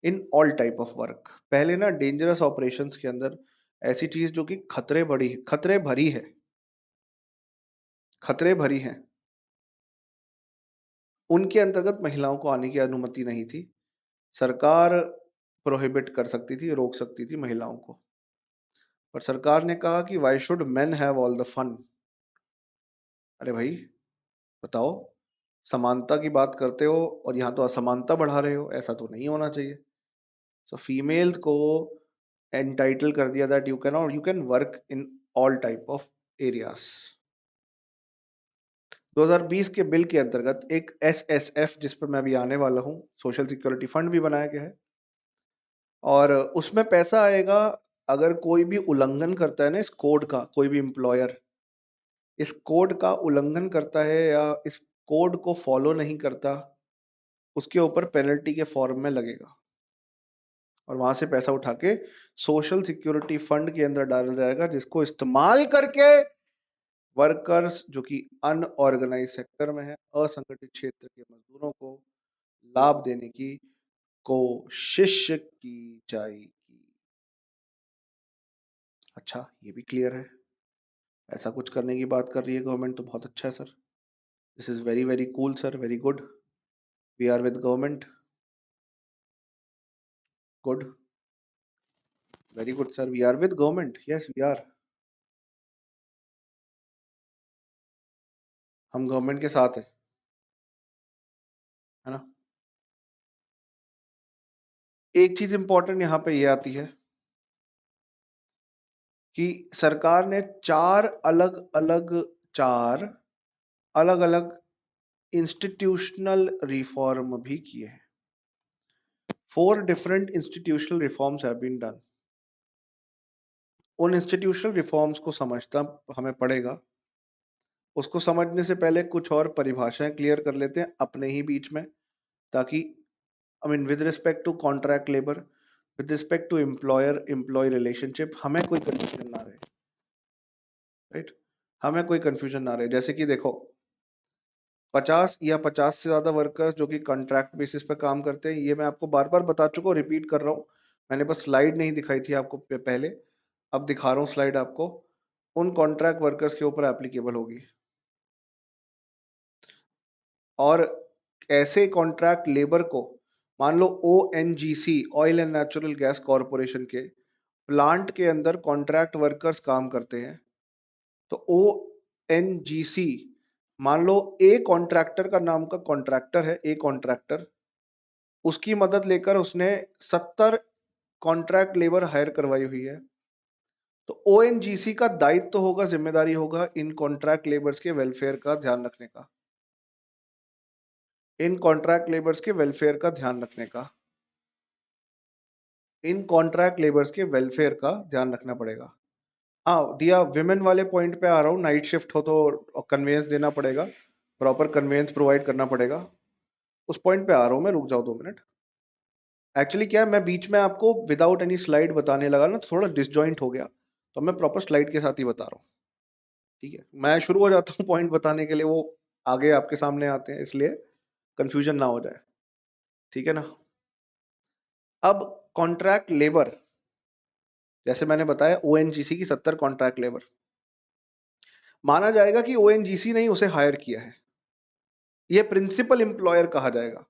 in all type of work. पहले ना डेंजरस ऑपरेशंस के अंदर ऐसी चीज जो कि खतरे भरी है, खतरे भरी है, उनके अंतर्गत महिलाओं को आने की अनुमति नहीं थी। सरकार प्रोहिबिट कर सकती थी, रोक सकती थी महिलाओं को, पर सरकार ने कहा कि why should men have all the fun. अरे भाई बताओ, समानता की बात करते हो और यहाँ तो असमानता बढ़ा रहे हो, ऐसा तो नहीं होना चाहिए। सो फीमेल्स को एंटाइटल कर दिया that you can work in all type of areas. 2020 के बिल के अंतर्गत एक SSF, जिस पर मैं अभी आने वाला हूँ, सोशल सिक्योरिटी फंड भी बनाया गया है, और उसमें पैसा आएगा अगर कोई भी उल्लंघन करता है ना इस कोड का, कोई भी एम्प्लॉयर इस कोड का उल्लंघन करता है या इस कोड को फॉलो नहीं करता, उसके ऊपर पेनल्टी के फॉर्म में लगेगा और वहां से पैसा उठा के सोशल सिक्योरिटी फंड के अंदर डाला जाएगा, जिसको इस्तेमाल करके वर्कर्स जो कि अनऑर्गेनाइज सेक्टर में है, असंगठित क्षेत्र के मजदूरों को लाभ देने की कोशिश की जाएगी। अच्छा, ये भी क्लियर है, ऐसा कुछ करने की बात कर रही है गवर्नमेंट, तो बहुत अच्छा है sir. This is very very cool sir, very good. We are with government, good, very good sir, we are with government, yes we are, हम गवर्नमेंट के साथ है ना। एक चीज इंपॉर्टेंट यहाँ पे ये आती है कि सरकार ने चार अलग अलग इंस्टीट्यूशनल रिफॉर्म भी किए हैं। 4 different institutional reforms have been done. उन इंस्टीट्यूशनल रिफॉर्म्स को समझता हमें पड़ेगा। उसको समझने से पहले कुछ और परिभाषाएं क्लियर कर लेते हैं अपने ही बीच में, ताकि I mean with respect to contract labour, with respect to employer employee relationship, हमें कोई कंफ्यूजन ना रहे, राइट, हमें कोई कंफ्यूजन ना रहे। जैसे कि देखो, 50 या 50 से ज्यादा वर्कर्स जो कि कॉन्ट्रैक्ट बेसिस पे काम करते हैं, ये मैं आपको बार बार बता चुका हूँ, रिपीट कर रहा हूँ, मैंने बस स्लाइड नहीं दिखाई थी आपको पहले, अब दिखा रहा हूँ स्लाइड आपको, उन कॉन्ट्रैक्ट वर्कर्स के ऊपर एप्लीकेबल होगी। और ऐसे कॉन्ट्रैक्ट लेबर को, मान लो ONGC, oil and natural gas corporation के प्लांट के अंदर कॉन्ट्रैक्ट वर्कर्स काम करते हैं, तो ONGC, मान लो ए कॉन्ट्रैक्टर का नाम का कॉन्ट्रैक्टर है, ए कॉन्ट्रैक्टर, उसकी मदद लेकर उसने 70 कॉन्ट्रैक्ट लेबर हायर करवाई हुई है, तो ONGC का दायित्व तो होगा, जिम्मेदारी होगा इन कॉन्ट्रैक्ट लेबर्स के वेलफेयर का ध्यान रखने का, इन कॉन्ट्रैक्ट लेबर्स के वेलफेयर का ध्यान रखने का, इन कॉन्ट्रैक्ट लेबर्स के वेलफेयर का ध्यान रखना पड़ेगा। हाँ, दिया विमेन वाले पॉइंट पे आ रहा हूँ, नाइट शिफ्ट हो तो कन्वेंस देना पड़ेगा, प्रॉपर कन्वेंस प्रोवाइड करना पड़ेगा, उस पॉइंट पे आ रहा हूँ मैं, रुक जाओ 2 मिनट। एक्चुअली क्या है, मैं बीच में आपको विदाउट एनी स्लाइड बताने लगा ना, तो थोड़ा डिसजॉइंट हो गया, तो मैं प्रॉपर स्लाइड के साथ ही बता रहा हूँ, ठीक है। मैं शुरू हो जाता हूँ पॉइंट बताने के लिए, वो आगे आपके सामने आते हैं, इसलिए कंफ्यूजन ना हो जाए, ठीक है ना। अब कॉन्ट्रैक्ट लेबर, जैसे मैंने बताया ओएनजीसी की 70 कॉन्ट्रैक्ट लेबर, माना जाएगा कि ओएनजीसी ने ही उसे हायर किया है, ये प्रिंसिपल एम्प्लॉयर कहा जाएगा।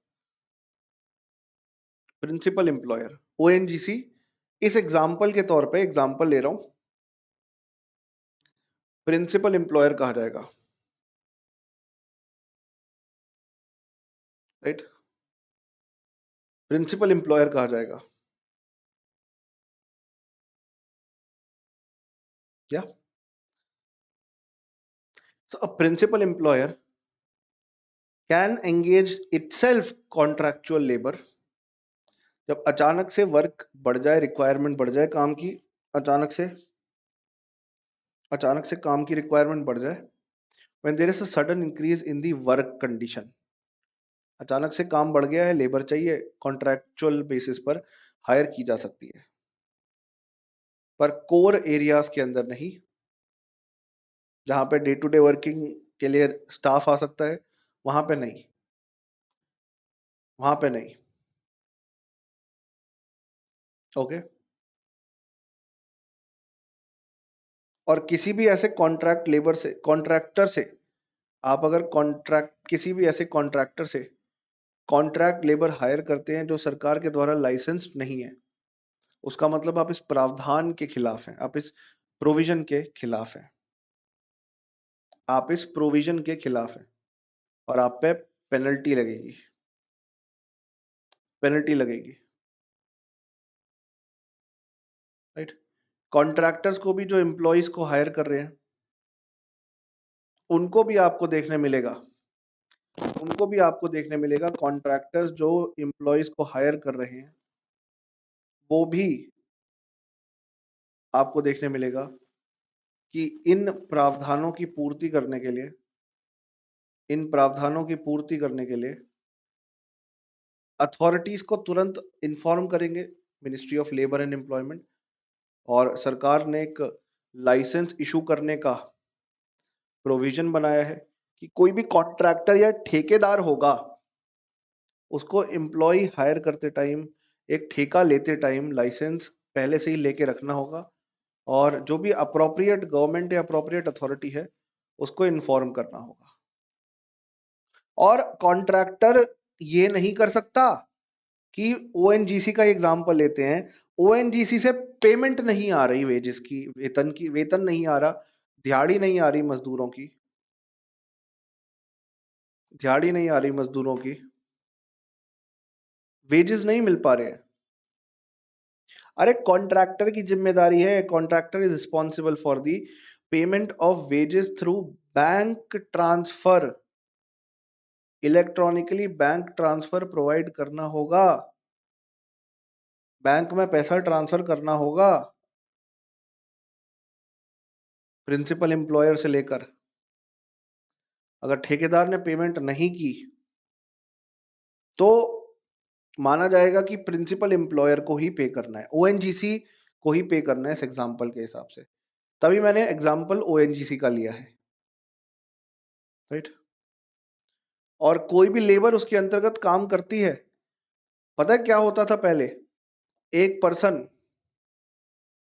प्रिंसिपल एम्प्लॉयर ओएनजीसी, इस एग्जाम्पल के तौर पे एग्जाम्पल ले रहा हूं, प्रिंसिपल एम्प्लॉयर कहा जाएगा, राइट, प्रिंसिपल एम्प्लॉयर कहा जाएगा। क्या? So a principal employer can engage itself contractual labour, जब अचानक से वर्क बढ़ जाए, रिक्वायरमेंट बढ़ जाए काम की, अचानक से काम की रिक्वायरमेंट बढ़ जाए, when there is a sudden increase in the work condition, अचानक से काम बढ़ गया है, लेबर चाहिए, कॉन्ट्रैक्चुअल बेसिस पर हायर की जा सकती है, पर कोर एरियाज के अंदर नहीं, जहां पे डे टू डे वर्किंग के लिए स्टाफ आ सकता है, वहां पे नहीं, वहां पे नहीं। ओके। और किसी भी ऐसे कॉन्ट्रैक्ट लेबर से, कॉन्ट्रैक्टर से, आप अगर कॉन्ट्रैक्ट किसी भी ऐसे कॉन्ट्रैक्टर से कॉन्ट्रैक्ट लेबर हायर करते हैं जो सरकार के द्वारा लाइसेंस्ड नहीं है, उसका मतलब आप इस प्रावधान के खिलाफ हैं, आप इस प्रोविजन के खिलाफ हैं, आप इस प्रोविजन के खिलाफ हैं, और आप पे पेनल्टी लगेगी, पेनल्टी लगेगी, राइट। कॉन्ट्रैक्टर्स को भी, जो एम्प्लॉयज को हायर कर रहे हैं, उनको भी आपको देखने मिलेगा, उनको भी आपको देखने मिलेगा, कॉन्ट्रैक्टर्स जो एम्प्लॉयज को हायर कर रहे हैं, वो भी आपको देखने मिलेगा कि इन प्रावधानों की पूर्ति करने के लिए, इन प्रावधानों की पूर्ति करने के लिए अथॉरिटीज को तुरंत इन्फॉर्म करेंगे, ministry of labour and employment, और सरकार ने एक लाइसेंस इशू करने का प्रोविजन बनाया है कि कोई भी कॉन्ट्रैक्टर या ठेकेदार होगा, उसको एम्प्लॉय हायर करते टाइम, एक ठेका लेते टाइम लाइसेंस पहले से ही लेके रखना होगा, और जो भी अप्रोप्रिएट गवर्नमेंट या अप्रोप्रिएट अथॉरिटी है उसको इन्फॉर्म करना होगा। और कॉन्ट्रैक्टर ये नहीं कर सकता कि ओएनजीसी का एग्जांपल लेते हैं, ओएनजीसी से पेमेंट नहीं आ रही, वेजेस की वेतन नहीं आ रहा, दिहाड़ी नहीं आ रही मजदूरों की, दिहाड़ी नहीं आ रही मजदूरों की, वेजेस नहीं मिल पा रहे हैं। अरे कॉन्ट्रैक्टर की जिम्मेदारी है, contractor is responsible for the payment of wages through bank transfer, electronically bank transfer provide करना होगा, बैंक में पैसा ट्रांसफर करना होगा, प्रिंसिपल एम्प्लॉयर से लेकर। अगर ठेकेदार ने पेमेंट नहीं की तो माना जाएगा कि प्रिंसिपल एम्प्लॉयर को ही पे करना है, ओएनजीसी को ही पे करना है इस एग्जांपल के हिसाब से, तभी मैंने एग्जांपल ओएनजीसी का लिया है, राइट। और कोई भी लेबर उसके अंतर्गत काम करती है, पता है क्या होता था पहले, एक पर्सन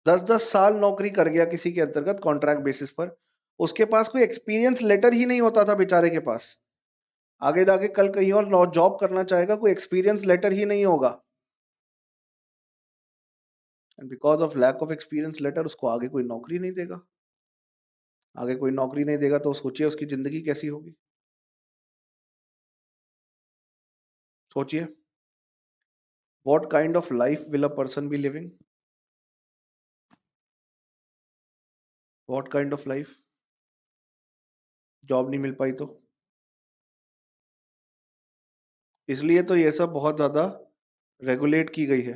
10-10 साल नौकरी कर गया किसी के अंतर्गत कॉन्ट्रैक्ट बेसिस पर, उसके पास कोई एक्सपीरियंस लेटर ही नहीं होता था बेचारे के पास, आगे जाके कल कहीं और जॉब करना चाहेगा, कोई एक्सपीरियंस लेटर ही नहीं होगा, and because of lack of experience letter उसको आगे कोई नौकरी नहीं देगा, आगे कोई नौकरी नहीं देगा तो सोचिए उसकी जिंदगी कैसी होगी, सोचिए, what kind of life will a person B living, what kind of life, job नहीं मिल पाई तो। इसलिए तो ये सब बहुत ज्यादा रेगुलेट की गई है।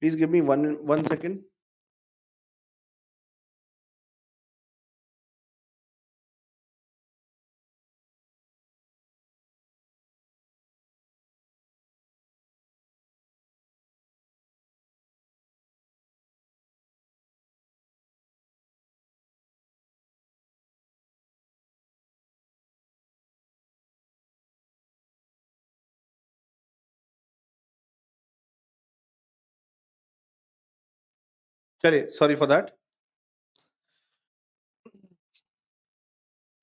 Please give me one second. चलिए, सॉरी फॉर दैट।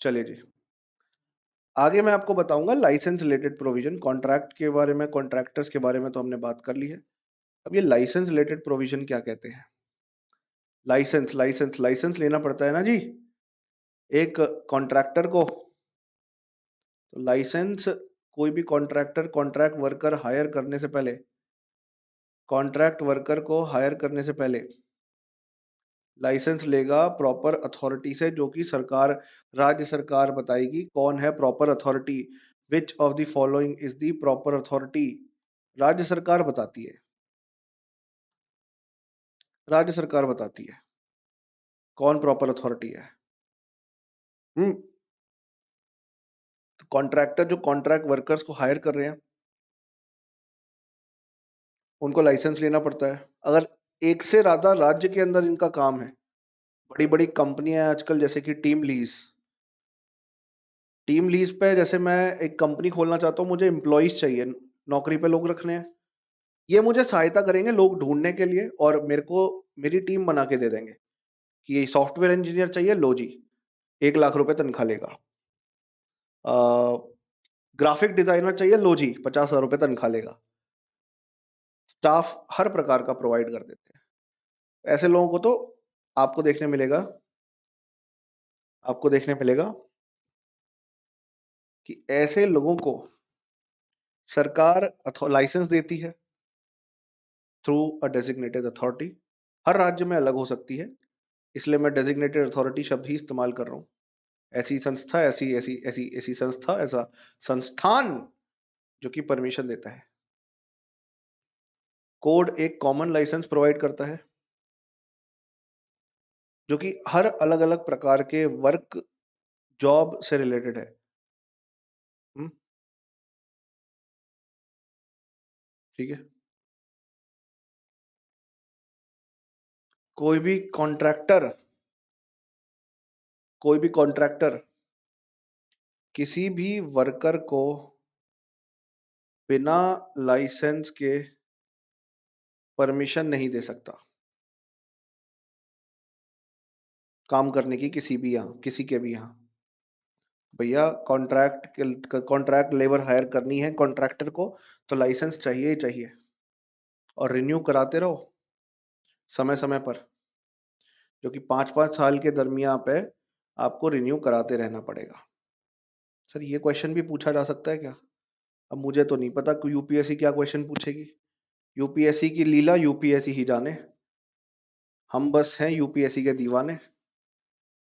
चलिए जी, आगे मैं आपको बताऊंगा लाइसेंस रिलेटेड प्रोविजन। कॉन्ट्रैक्ट के बारे में, कॉन्ट्रैक्टर्स के बारे में तो हमने बात कर ली है। अब ये लाइसेंस रिलेटेड प्रोविजन क्या कहते हैं? लाइसेंस लाइसेंस लाइसेंस लेना पड़ता है ना जी एक कॉन्ट्रैक्टर को। तो लाइसेंस, कोई भी कॉन्ट्रैक्टर कॉन्ट्रैक्ट वर्कर हायर करने से पहले, कॉन्ट्रैक्ट वर्कर को हायर करने से पहले लाइसेंस लेगा प्रॉपर अथॉरिटी से, जो कि सरकार, राज्य सरकार बताएगी कौन है proper authority. Which of the following is the proper authority? राज्य सरकार बताती है, राज्य सरकार बताती है कौन प्रॉपर अथॉरिटी है। हम्म। कॉन्ट्रैक्टर जो कॉन्ट्रैक्ट वर्कर्स को हायर कर रहे हैं, उनको लाइसेंस लेना पड़ता है। अगर एक से ज्यादा राज्य के अंदर इनका काम है, बड़ी बड़ी कंपनियां हैं आजकल, जैसे कि टीम लीज पे, जैसे मैं एक कंपनी खोलना चाहता हूँ, मुझे एम्प्लॉइज चाहिए, नौकरी पे लोग रखने हैं। ये मुझे सहायता करेंगे लोग ढूंढने के लिए, और मेरे को मेरी टीम बना के दे देंगे कि ये सॉफ्टवेयर इंजीनियर चाहिए, लो जी, 1 लाख रुपए तनख्वाह लेगा। ग्राफिक डिजाइनर चाहिए, लो जी, 50,000 रुपए तनख्वाह लेगा। स्टाफ हर प्रकार का प्रोवाइड कर देते हैं। ऐसे लोगों को तो आपको देखने मिलेगा, आपको देखने मिलेगा कि ऐसे लोगों को सरकार लाइसेंस देती है थ्रू अ डेजिग्नेटेड अथॉरिटी। हर राज्य में अलग हो सकती है, इसलिए मैं डेजिग्नेटेड अथॉरिटी शब्द ही इस्तेमाल कर रहा हूँ। ऐसी संस्था, ऐसी ऐसी ऐसी ऐसी संस्था, ऐसा संस्थान जो कि परमिशन देता है। कोड एक कॉमन लाइसेंस प्रोवाइड करता है, जो कि हर अलग अलग प्रकार के वर्क, जॉब से रिलेटेड है। हम्म, ठीक है। कोई भी कॉन्ट्रैक्टर, कोई भी कॉन्ट्रैक्टर किसी भी वर्कर को बिना लाइसेंस के परमिशन नहीं दे सकता काम करने की, किसी भी यहाँ, किसी के भी यहाँ। भैया कॉन्ट्रैक्ट लेबर हायर करनी है कॉन्ट्रैक्टर को, तो लाइसेंस चाहिए ही चाहिए, और रिन्यू कराते रहो समय समय पर, जो कि 5-5 साल के दरमियान पे आपको रिन्यू कराते रहना पड़ेगा। सर, ये क्वेश्चन भी पूछा जा सकता है क्या? अब मुझे तो नहीं पता कि यूपीएससी क्या क्वेश्चन पूछेगी। यूपीएससी की लीला यूपीएससी ही जाने, हम बस हैं यूपीएससी के दीवाने।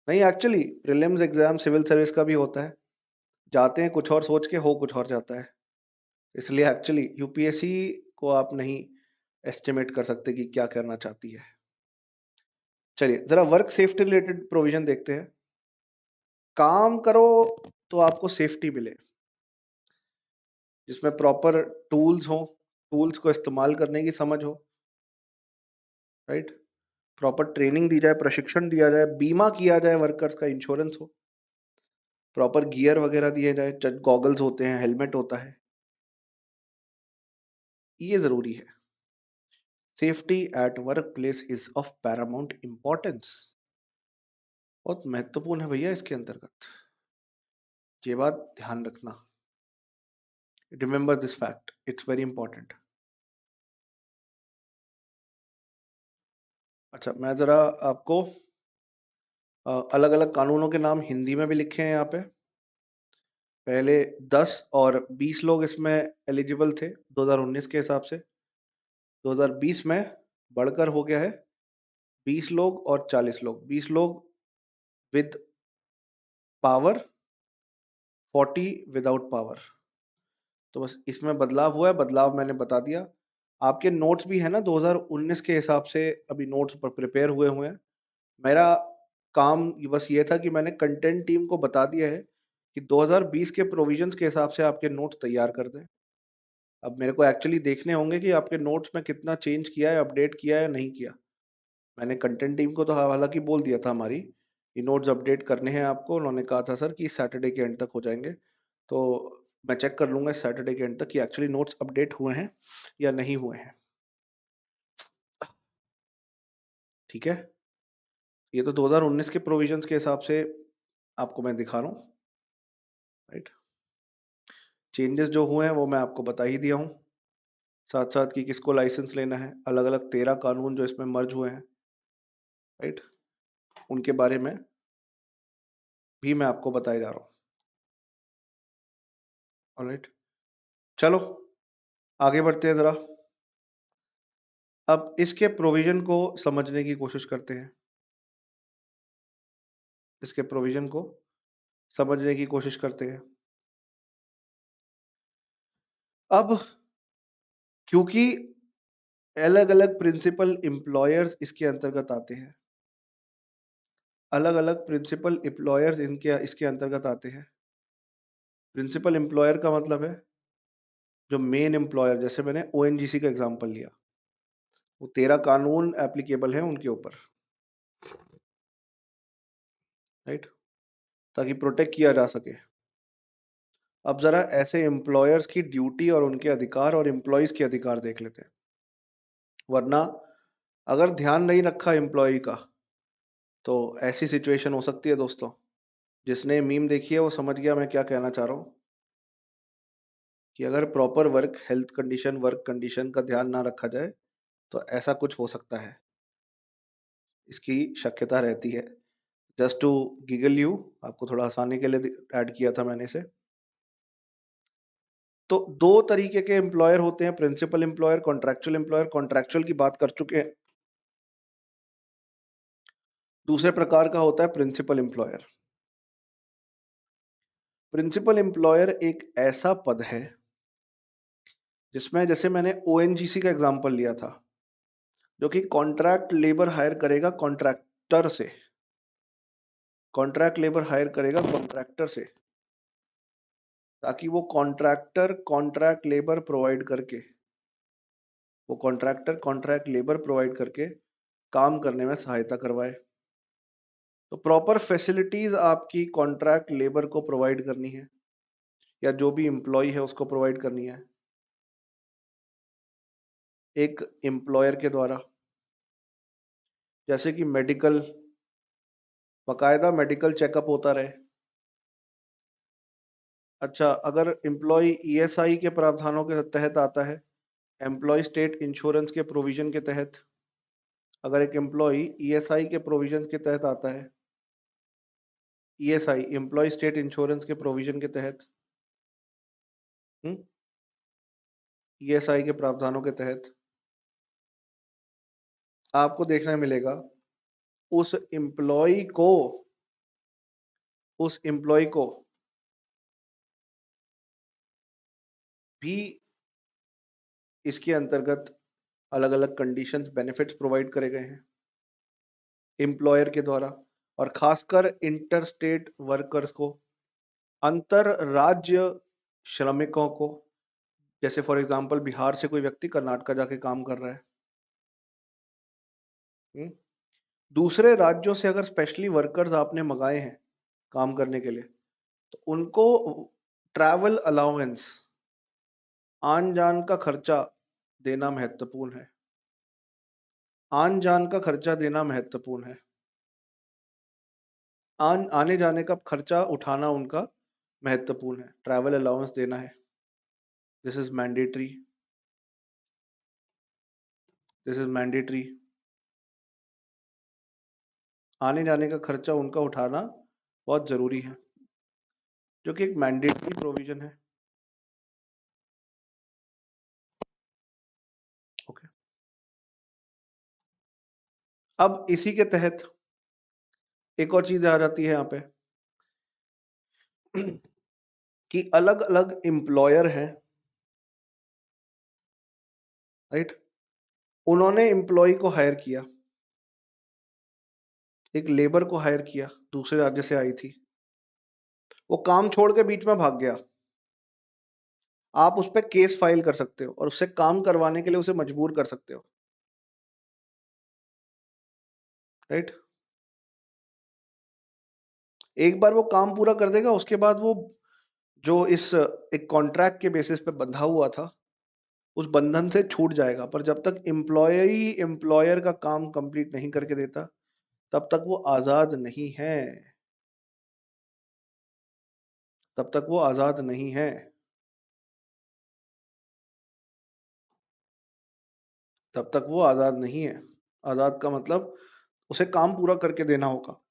नहीं, actually prelims exam civil service का भी होता है, जाते हैं कुछ और सोच के, हो कुछ और जाता है। इसलिए एक्चुअली यूपीएससी को आप नहीं एस्टिमेट कर सकते कि क्या करना चाहती है। चलिए जरा वर्क सेफ्टी रिलेटेड प्रोविजन देखते हैं। काम करो तो आपको सेफ्टी मिले, जिसमें प्रॉपर टूल्स हो, टूल्स को इस्तेमाल करने की समझ हो, राइट। प्रॉपर ट्रेनिंग दी जाए, प्रशिक्षण दिया जाए, बीमा किया जाए, वर्कर्स का इंश्योरेंस हो, प्रॉपर गियर वगैरह दिए जाए, गॉगल्स होते हैं, हेलमेट होता है, ये जरूरी है। Safety at work place is of Paramount importance, बहुत महत्वपूर्ण है भैया इसके अंतर्गत, ये बात ध्यान रखना। Remember this fact, it's very important. अच्छा, मैं जरा आपको अलग अलग कानूनों के नाम हिंदी में भी लिखे हैं यहाँ पे। पहले 10 और 20 लोग इसमें एलिजिबल थे 2019 के हिसाब से। 2020 में बढ़कर हो गया है 20 लोग और 40 लोग, 20 लोग विद पावर, 40 विदाउट पावर। तो बस इसमें बदलाव हुआ है, बदलाव मैंने बता दिया। आपके नोट्स भी है ना 2019 के हिसाब से, अभी नोट्स पर प्रिपेयर हुए हैं। मेरा काम बस ये था कि मैंने कंटेंट टीम को बता दिया है कि 2020 के प्रोविजंस के हिसाब से आपके नोट्स तैयार कर दें। अब मेरे को एक्चुअली देखने होंगे कि आपके नोट्स में कितना चेंज किया है, अपडेट किया है या नहीं किया। मैंने कंटेंट टीम को तो हालांकि बोल दिया था हमारी, ये नोट्स अपडेट करने हैं आपको। उन्होंने कहा था सर कि सैटरडे के एंड तक हो जाएंगे, तो मैं चेक कर लूंगा सैटरडे के एंड तक कि एक्चुअली नोट्स अपडेट हुए हैं या नहीं हुए हैं। ठीक है, ये तो 2019 के प्रोविजंस के हिसाब से आपको मैं दिखा रहा हूँ, राइट। चेंजेस जो हुए हैं वो मैं आपको बता ही दिया हूँ, साथ साथ कि किसको लाइसेंस लेना है, अलग अलग 13 कानून जो इसमें मर्ज हुए हैं, राइट, उनके बारे में भी मैं आपको बताया जा रहा हूँ। ऑलराइट, चलो आगे बढ़ते हैं जरा। अब इसके प्रोविजन को समझने की कोशिश करते हैं, इसके प्रोविजन को समझने की कोशिश करते हैं। अब क्योंकि अलग अलग प्रिंसिपल एम्प्लॉयर्स इसके अंतर्गत आते हैं, अलग अलग प्रिंसिपल एम्प्लॉयर्स इनके इसके अंतर्गत आते हैं। प्रिंसिपल एम्प्लॉयर का मतलब है जो मेन एम्प्लॉयर, जैसे मैंने ओएनजीसी का एग्जांपल लिया, वो 13 कानून एप्लीकेबल हैं उनके ऊपर, राइट, ताकि प्रोटेक्ट किया जा सके। अब जरा ऐसे एम्प्लॉयर्स की ड्यूटी और उनके अधिकार और एम्प्लॉयज के अधिकार देख लेते हैं, वरना अगर ध्यान नहीं रखा एम्प्लॉय का तो ऐसी सिचुएशन हो सकती है दोस्तों। जिसने मीम देखी है वो समझ गया मैं क्या कहना चाह रहा हूँ, कि अगर प्रॉपर वर्क कंडीशन का ध्यान ना रखा जाए तो ऐसा कुछ हो सकता है, इसकी शक्यता रहती है। जस्ट टू गिगल यू, आपको थोड़ा आसानी के लिए ऐड किया था मैंने इसे। तो दो तरीके के एम्प्लॉयर होते हैं, principal employer, contractual employer. Contractual की बात कर चुके हैं। दूसरे प्रकार का होता है प्रिंसिपल एम्प्लॉयर। प्रिंसिपल एम्प्लॉयर एक ऐसा पद है जिसमें, जैसे मैंने ओएनजीसी का एग्जांपल लिया था, जो कि कॉन्ट्रैक्ट लेबर हायर करेगा कॉन्ट्रैक्टर से, कॉन्ट्रैक्ट लेबर हायर करेगा कॉन्ट्रैक्टर से, ताकि वो कॉन्ट्रैक्टर कॉन्ट्रैक्ट लेबर प्रोवाइड करके, वो कॉन्ट्रैक्टर कॉन्ट्रैक्ट लेबर प्रोवाइड करके काम करने में सहायता करवाए। तो प्रॉपर फैसिलिटीज आपकी कॉन्ट्रैक्ट लेबर को प्रोवाइड करनी है, या जो भी एम्प्लॉय है उसको प्रोवाइड करनी है एक एम्प्लॉयर के द्वारा। जैसे कि मेडिकल, बाकायदा मेडिकल चेकअप होता रहे। अच्छा, अगर एम्प्लॉय ईएसआई के प्रावधानों के तहत आता है, एम्प्लॉय स्टेट इंश्योरेंस के प्रोविजन के तहत, अगर एक एम्प्लॉय ईएसआई के प्रोविजन के तहत आता है, ईएसआई एम्प्लॉय स्टेट इंश्योरेंस के प्रोविजन के तहत, ईएसआई के प्रावधानों के तहत, आपको देखने मिलेगा उस एम्प्लॉय को, उस एम्प्लॉय को भी इसके अंतर्गत अलग अलग कंडीशंस, बेनिफिट्स प्रोवाइड करे गए हैं एम्प्लॉयर के द्वारा। और खासकर इंटर स्टेट वर्कर्स को, अंतर राज्य श्रमिकों को, जैसे फॉर एग्जांपल बिहार से कोई व्यक्ति कर्नाटका जाके काम कर रहा है, दूसरे राज्यों से अगर स्पेशली वर्कर्स आपने मंगाए हैं काम करने के लिए, तो उनको ट्रैवल अलाउंस, आन जान का खर्चा देना महत्वपूर्ण है, आन जान का खर्चा देना महत्वपूर्ण है, आने जाने का खर्चा उठाना उनका महत्वपूर्ण है, ट्रैवल अलाउंस देना है। This is mandatory, this is mandatory. आने जाने का खर्चा उनका उठाना बहुत जरूरी है, जो कि एक मैंडेटरी प्रोविजन है। ओके, अब इसी के तहत एक और चीज आ जाती है यहाँ पे कि अलग अलग एम्प्लॉयर हैं, राइट, उन्होंने एम्प्लॉय को हायर किया, एक लेबर को हायर किया, दूसरे राज्य से आई थी, वो काम छोड़ के बीच में भाग गया। आप उस पर केस फाइल कर सकते हो और उससे काम करवाने के लिए उसे मजबूर कर सकते हो, राइट। एक बार वो काम पूरा कर देगा, उसके बाद वो जो इस एक कॉन्ट्रैक्ट के बेसिस पे बंधा हुआ था, उस बंधन से छूट जाएगा। पर जब तक एम्प्लॉय एम्प्लॉयर का काम कंप्लीट नहीं करके देता, तब तक वो आजाद नहीं है। तब तक वो आजाद नहीं है। तब तक वो आजाद नहीं है। आजाद का मतलब उसे काम पूरा करके देना होगा।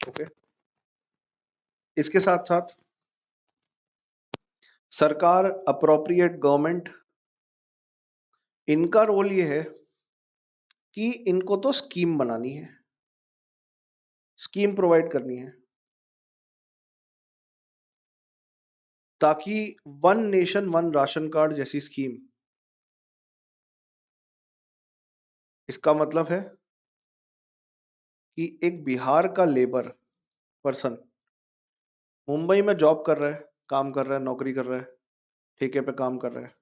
ओके। इसके साथ साथ सरकार, अप्रोप्रिएट गवर्नमेंट, इनका रोल ये है कि इनको तो स्कीम बनानी है, स्कीम प्रोवाइड करनी है, ताकि one nation one ration card जैसी स्कीम, इसका मतलब है कि एक बिहार का लेबर पर्सन मुंबई में जॉब कर रहा है, काम कर रहा है, नौकरी कर रहा है, ठेके पे काम कर रहा है,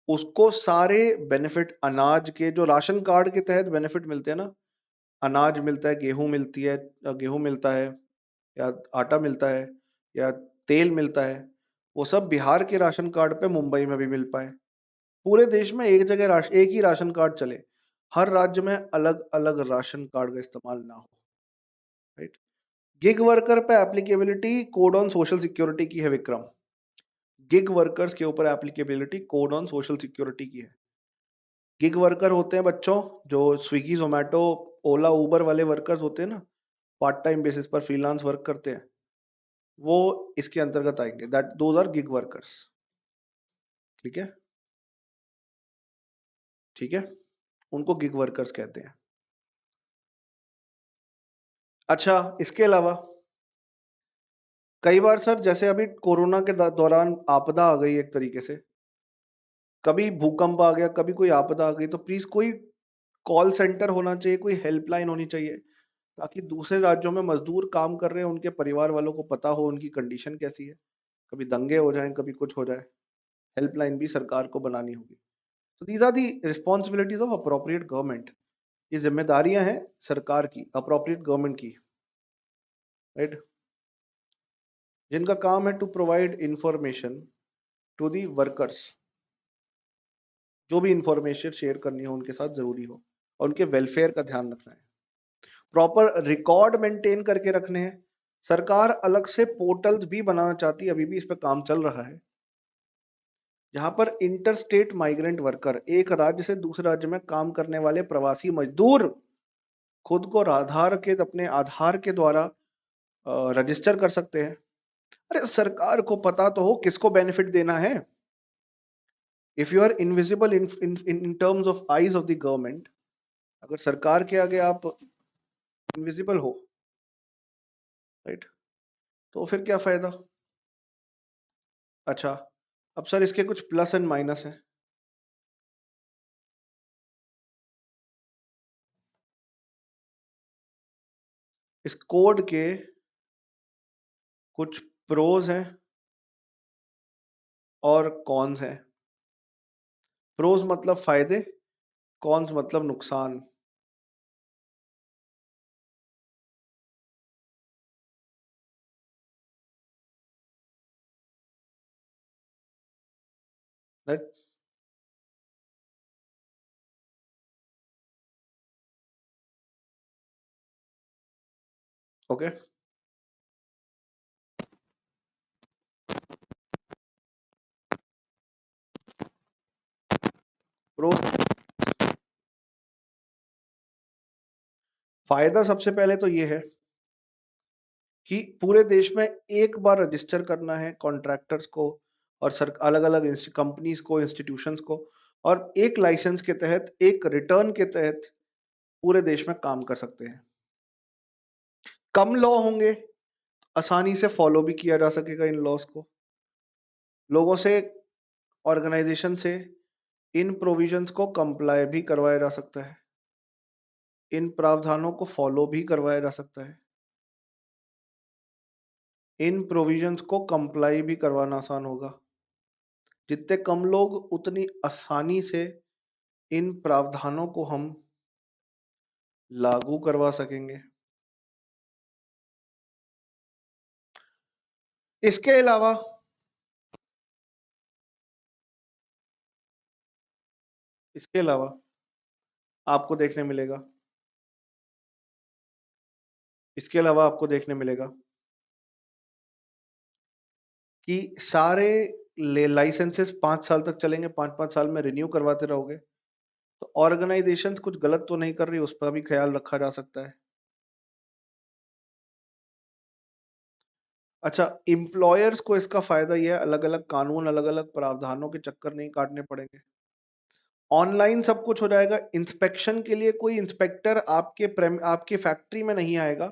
उसको सारे बेनिफिट अनाज के, जो राशन कार्ड के तहत बेनिफिट मिलते हैं ना, अनाज मिलता है, गेहूं मिलती है, गेहूं मिलता है, या आटा मिलता है, या तेल मिलता है, वो सब बिहार के राशन कार्ड पे मुंबई में भी मिल पाए। पूरे देश में एक जगह एक ही राशन कार्ड चले, हर राज्य में अलग अलग राशन कार्ड का इस्तेमाल ना हो। राइट। गिग वर्कर पे applicability code on social security की है विक्रम। गिग वर्कर्स के ऊपर applicability code on social security की है। गिग वर्कर होते हैं बच्चों, जो स्विगी जोमेटो ओला उबर वाले वर्कर्स होते हैं ना, पार्ट टाइम बेसिस पर फ्रीलांस वर्क करते हैं, वो इसके अंतर्गत आएंगे। That those are gig workers. ठीक है। ठीक है, उनको गिग वर्कर्स कहते हैं। अच्छा, इसके अलावा कई बार सर, जैसे अभी कोरोना के दौरान आपदा आ गई एक तरीके से, कभी भूकंप आ गया, कभी कोई आपदा आ गई, तो प्लीज कोई कॉल सेंटर होना चाहिए, कोई हेल्पलाइन होनी चाहिए, ताकि दूसरे राज्यों में मजदूर काम कर रहे हैं, उनके परिवार वालों को पता हो उनकी कंडीशन कैसी है। कभी दंगे हो जाएं, कभी कुछ हो जाए, हेल्पलाइन भी सरकार को बनानी होगी। तो these are the responsibilities of appropriate government. ये जिम्मेदारियां हैं सरकार की, अप्रोप्रिएट गवर्नमेंट की। राइट। जिनका काम है to provide information to the workers, जो भी इंफॉर्मेशन शेयर करनी हो उनके साथ जरूरी हो, और उनके वेलफेयर का ध्यान रखना है, प्रॉपर रिकॉर्ड मेंटेन करके रखने हैं। सरकार अलग से पोर्टल्स भी बनाना चाहती है, अभी भी इस पर काम चल रहा है, जहां पर इंटर स्टेट माइग्रेंट वर्कर, एक राज्य से दूसरे राज्य में काम करने वाले प्रवासी मजदूर खुद को आधार के, अपने आधार के द्वारा रजिस्टर कर सकते हैं। अरे सरकार को पता तो हो किसको बेनिफिट देना है। If you are invisible in terms of eyes of the government, अगर सरकार के आगे आप इनविजिबल हो, राइट, तो फिर क्या फायदा। अच्छा, अब सर इसके कुछ प्लस एंड माइनस हैं। इस कोड के कुछ प्रोज हैं और कॉन्स हैं। प्रोज मतलब फायदे, कॉन्स मतलब नुकसान। राइट। ओके। प्रोज, फायदा सबसे पहले तो ये है कि पूरे देश में एक बार रजिस्टर करना है कॉन्ट्रैक्टर्स को, और सर अलग अलग कंपनीज को, इंस्टीट्यूशंस को, और एक लाइसेंस के तहत, एक रिटर्न के तहत पूरे देश में काम कर सकते हैं। कम लॉ होंगे, आसानी से फॉलो भी किया जा सकेगा इन लॉस को, लोगों से, ऑर्गेनाइजेशन से इन प्रोविजंस को कंप्लाई भी करवाया जा सकता है, इन प्रावधानों को फॉलो भी करवाया जा सकता है, इन प्रोविजंस को कंप्लाई भी करवाना आसान होगा। जितने कम लोग, उतनी आसानी से इन प्रावधानों को हम लागू करवा सकेंगे। इसके अलावा आपको देखने मिलेगा, इसके अलावा आपको देखने मिलेगा कि सारे लाइसेंसेस 5 साल तक चलेंगे, 5-5 साल में रिन्यू करवाते रहोगे। तो ऑर्गेनाइजेशंस कुछ गलत तो नहीं कर रही, उस पर भी ख्याल रखा जा सकता है। अच्छा, एम्प्लॉयर्स को इसका फायदा यह है, अलग अलग कानून, अलग अलग प्रावधानों के चक्कर नहीं काटने पड़ेंगे। ऑनलाइन सब कुछ हो जाएगा। इंस्पेक्शन के लिए कोई इंस्पेक्टर आपके फैक्ट्री में नहीं आएगा,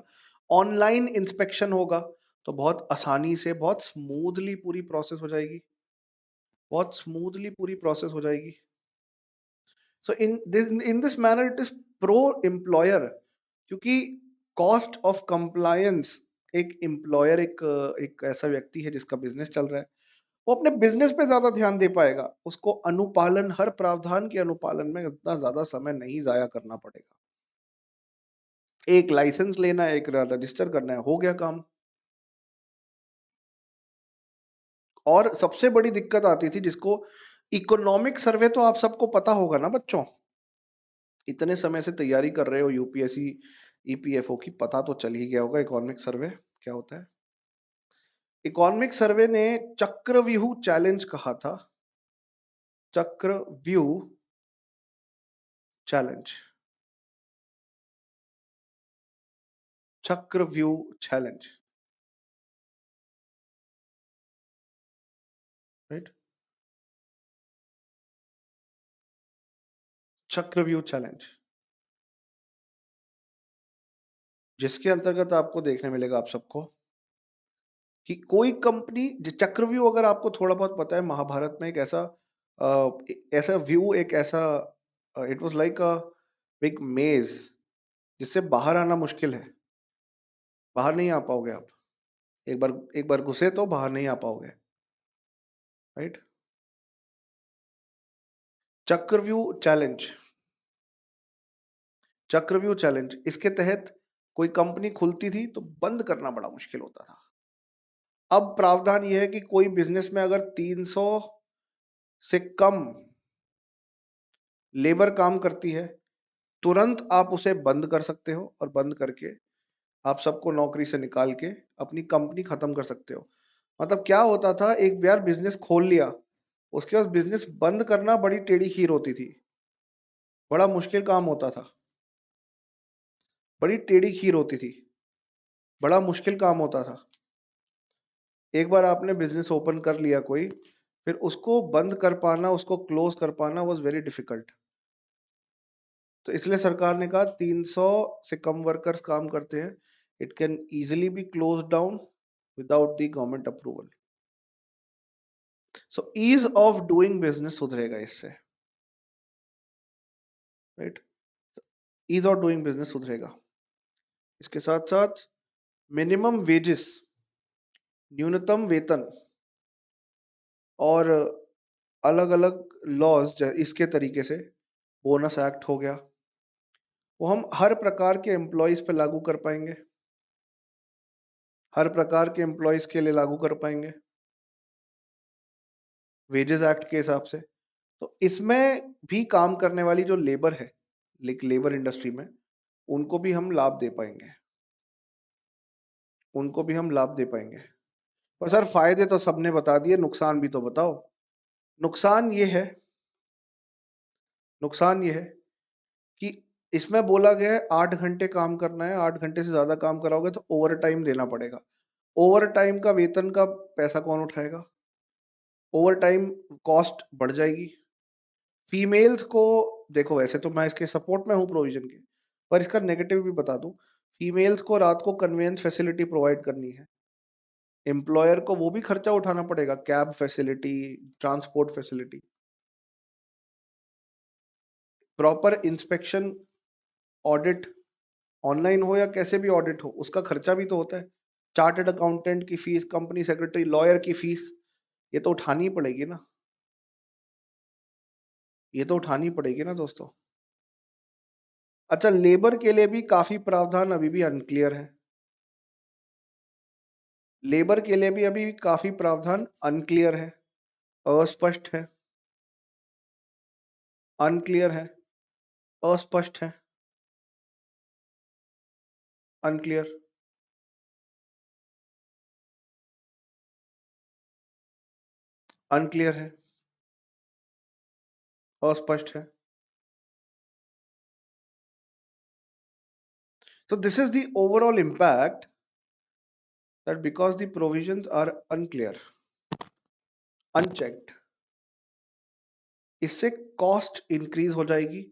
ऑनलाइन इंस्पेक्शन होगा। तो बहुत आसानी से, बहुत स्मूथली पूरी प्रोसेस हो जाएगी, बहुत स्मूथली पूरी प्रोसेस हो जाएगी। So in this manner it is pro employer, क्योंकि कॉस्ट ऑफ कंप्लायंस, एक एम्प्लॉयर, एक ऐसा व्यक्ति है जिसका बिजनेस चल रहा है, वो अपने बिजनेस पे ज्यादा ध्यान दे पाएगा, उसको अनुपालन, हर प्रावधान के अनुपालन में इतना ज्यादा समय नहीं जाया करना पड़ेगा। एक लाइसेंस लेना है, एक रजिस्टर करना है, हो गया काम। और सबसे बड़ी दिक्कत आती थी जिसको, इकोनॉमिक सर्वे तो आप सबको पता होगा ना बच्चों, इतने समय से तैयारी कर रहे हो यूपीएससी ईपीएफओ की, पता तो चल ही गया होगा इकोनॉमिक सर्वे क्या होता है। इकोनॉमिक सर्वे ने चक्रव्यूह चैलेंज कहा था, चक्रव्यूह चैलेंज, चक्रव्यूह चैलेंज, राइट, चक्रव्यूह चैलेंज, जिसके अंतर्गत आपको देखने मिलेगा आप सबको कि कोई कंपनी, चक्रव्यूह अगर आपको थोड़ा बहुत पता है, महाभारत में एक ऐसा ऐसा व्यू, एक ऐसा, it was like a big मेज, जिससे बाहर आना मुश्किल है, बाहर नहीं आ पाओगे आप, एक बार घुसे तो बाहर नहीं आ पाओगे, राइट। चक्रव्यूह चैलेंज, चक्रव्यूह चैलेंज, इसके तहत कोई कंपनी खुलती थी तो बंद करना बड़ा मुश्किल होता था। अब प्रावधान यह है कि कोई बिजनेस में अगर 300 से कम लेबर काम करती है, तुरंत आप उसे बंद कर सकते हो, और बंद करके आप सबको नौकरी से निकाल के अपनी कंपनी खत्म कर सकते हो। मतलब क्या होता था, एक बार बिजनेस खोल लिया, उसके बाद बिजनेस बंद करना बड़ी टेढ़ी खीर होती थी, बड़ा मुश्किल काम होता था, बड़ी टेढ़ी खीर होती थी, बड़ा मुश्किल काम होता था। एक बार आपने बिजनेस ओपन कर लिया कोई, फिर उसको बंद कर पाना, उसको क्लोज कर पाना वाज वेरी डिफिकल्ट। तो इसलिए सरकार ने कहा 300 से कम वर्कर्स काम करते हैं, it can easily be close down without the government approval. So ease of doing business सुधरेगा इससे, right, ease of doing business सुधरेगा। इसके साथ साथ मिनिमम वेजेस, न्यूनतम वेतन, और अलग अलग लॉज, इसके तरीके से बोनस एक्ट हो गया, वो हम हर प्रकार के एम्प्लॉयज पे लागू कर पाएंगे, हर प्रकार के एम्प्लॉयज के लिए लागू कर पाएंगे वेजेस एक्ट के हिसाब से। तो इसमें भी काम करने वाली जो लेबर है, लेबर इंडस्ट्री में, उनको भी हम लाभ दे पाएंगे, उनको भी हम लाभ दे पाएंगे। पर सर फायदे तो सबने बता दिए, नुकसान भी तो बताओ। नुकसान ये है, नुकसान ये है कि इसमें बोला गया है 8 घंटे काम करना है, 8 घंटे से ज्यादा काम कराओगे तो ओवर टाइम देना पड़ेगा। ओवर टाइम का वेतन का पैसा कौन उठाएगा? ओवर टाइम कॉस्ट बढ़ जाएगी। फीमेल्स को, देखो वैसे तो मैं इसके सपोर्ट में हूँ प्रोविजन के, पर इसका नेगेटिव भी बता दूं, फीमेल्स को रात को कन्वेंस फैसिलिटी प्रोवाइड करनी है, एम्प्लॉयर को वो भी खर्चा उठाना पड़ेगा, cab facility, transport facility, proper inspection, audit, online हो या कैसे भी ऑडिट हो, उसका खर्चा भी तो होता है। चार्टर्ड अकाउंटेंट की फीस, कंपनी सेक्रेटरी, लॉयर की फीस, ये तो उठानी ही पड़ेगी ना, ये तो उठानी पड़ेगी ना दोस्तों। अच्छा, लेबर के लिए भी काफी प्रावधान अभी भी अनक्लियर है। लेबर के लिए भी अभी काफी प्रावधान अनक्लियर है, अस्पष्ट है, अनक्लियर है, अस्पष्ट है, अनक्लियर, अनक्लियर है, अस्पष्ट है। So this is the overall impact, that because the provisions are unclear, unchecked, इससे कॉस्ट इंक्रीज हो जाएगी,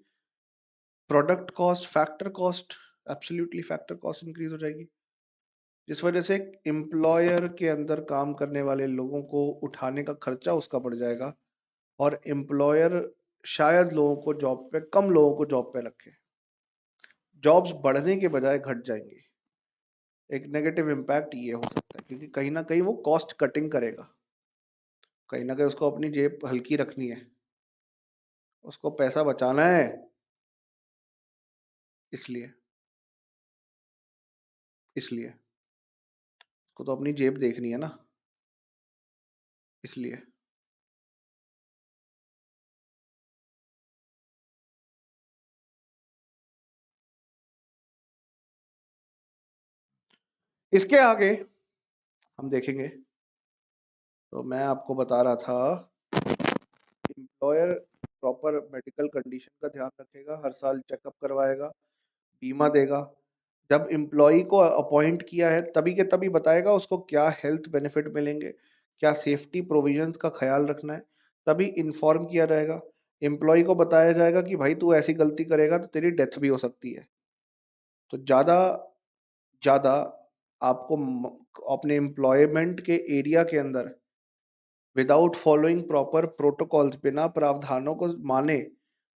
product cost, factor cost, absolutely factor cost increase हो जाएगी, जिस वजह से एम्प्लॉयर के अंदर काम करने वाले लोगों को उठाने का खर्चा उसका बढ़ जाएगा, और एम्प्लॉयर शायद लोगों को जॉब पे, कम लोगों को जॉब पे रखे, जॉब्स बढ़ने के बजाय घट जाएंगी। एक नेगेटिव इम्पैक्ट ये हो सकता है, क्योंकि कहीं ना कहीं वो कॉस्ट कटिंग करेगा, कहीं ना कहीं उसको अपनी जेब हल्की रखनी है, उसको पैसा बचाना है, इसलिए इसलिए उसको तो अपनी जेब देखनी है ना, इसलिए। इसके आगे हम देखेंगे, तो मैं आपको बता रहा था, एम्प्लॉयर प्रॉपर मेडिकल कंडीशन का ध्यान रखेगा, हर साल चेकअप करवाएगा, बीमा देगा, जब एम्प्लॉय को अपॉइंट किया है तभी के तभी बताएगा उसको क्या हेल्थ बेनिफिट मिलेंगे, क्या सेफ्टी प्रोविजंस का ख्याल रखना है, तभी इन्फॉर्म किया जाएगा। एम्प्लॉय को बताया जाएगा कि भाई तू ऐसी गलती करेगा तो तेरी डेथ भी हो सकती है। तो ज्यादा ज्यादा आपको अपने एम्प्लॉयमेंट के एरिया के अंदर विदाउट फॉलोइंग प्रॉपर प्रोटोकॉल्स, बिना प्रावधानों को माने,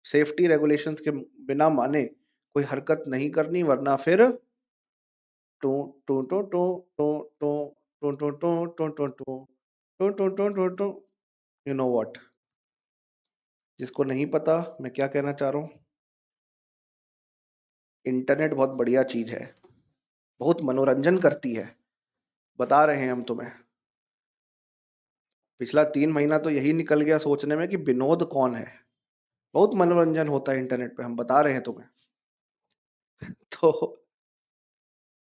सेफ्टी रेगुलेशंस के बिना माने कोई हरकत नहीं करनी, वरना फिर टू टू टू टू टू टू टू टू टू टू टू टू टू टू टू टू, यू नो व्हाट। जिसको नहीं पता मैं क्या कहना चाह रहा हूँ, इंटरनेट बहुत बढ़िया चीज है, बहुत मनोरंजन करती है, बता रहे हैं हम तुम्हें। पिछला 3 महीना तो यही निकल गया सोचने में कि विनोद कौन है। बहुत मनोरंजन होता है इंटरनेट पे, हम बता रहे हैं तुम्हें। तो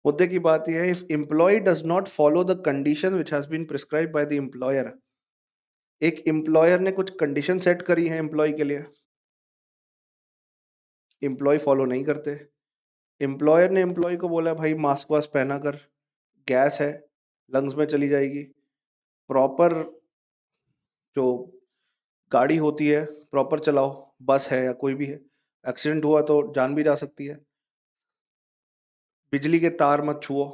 मुद्दे की बात यह है, if employee does not follow the condition which has been prescribe by the employer, एक एम्प्लॉयर ने कुछ कंडीशन सेट करी है एम्प्लॉय के लिए, एम्प्लॉय फॉलो नहीं करते, एम्प्लॉयर ने एम्प्लॉय को बोला भाई मास्क वास्क पहना कर, गैस है लंग्स में चली जाएगी, प्रॉपर जो गाड़ी होती है प्रॉपर चलाओ, बस है या कोई भी है, एक्सीडेंट हुआ तो जान भी जा सकती है, बिजली के तार मत छुओ,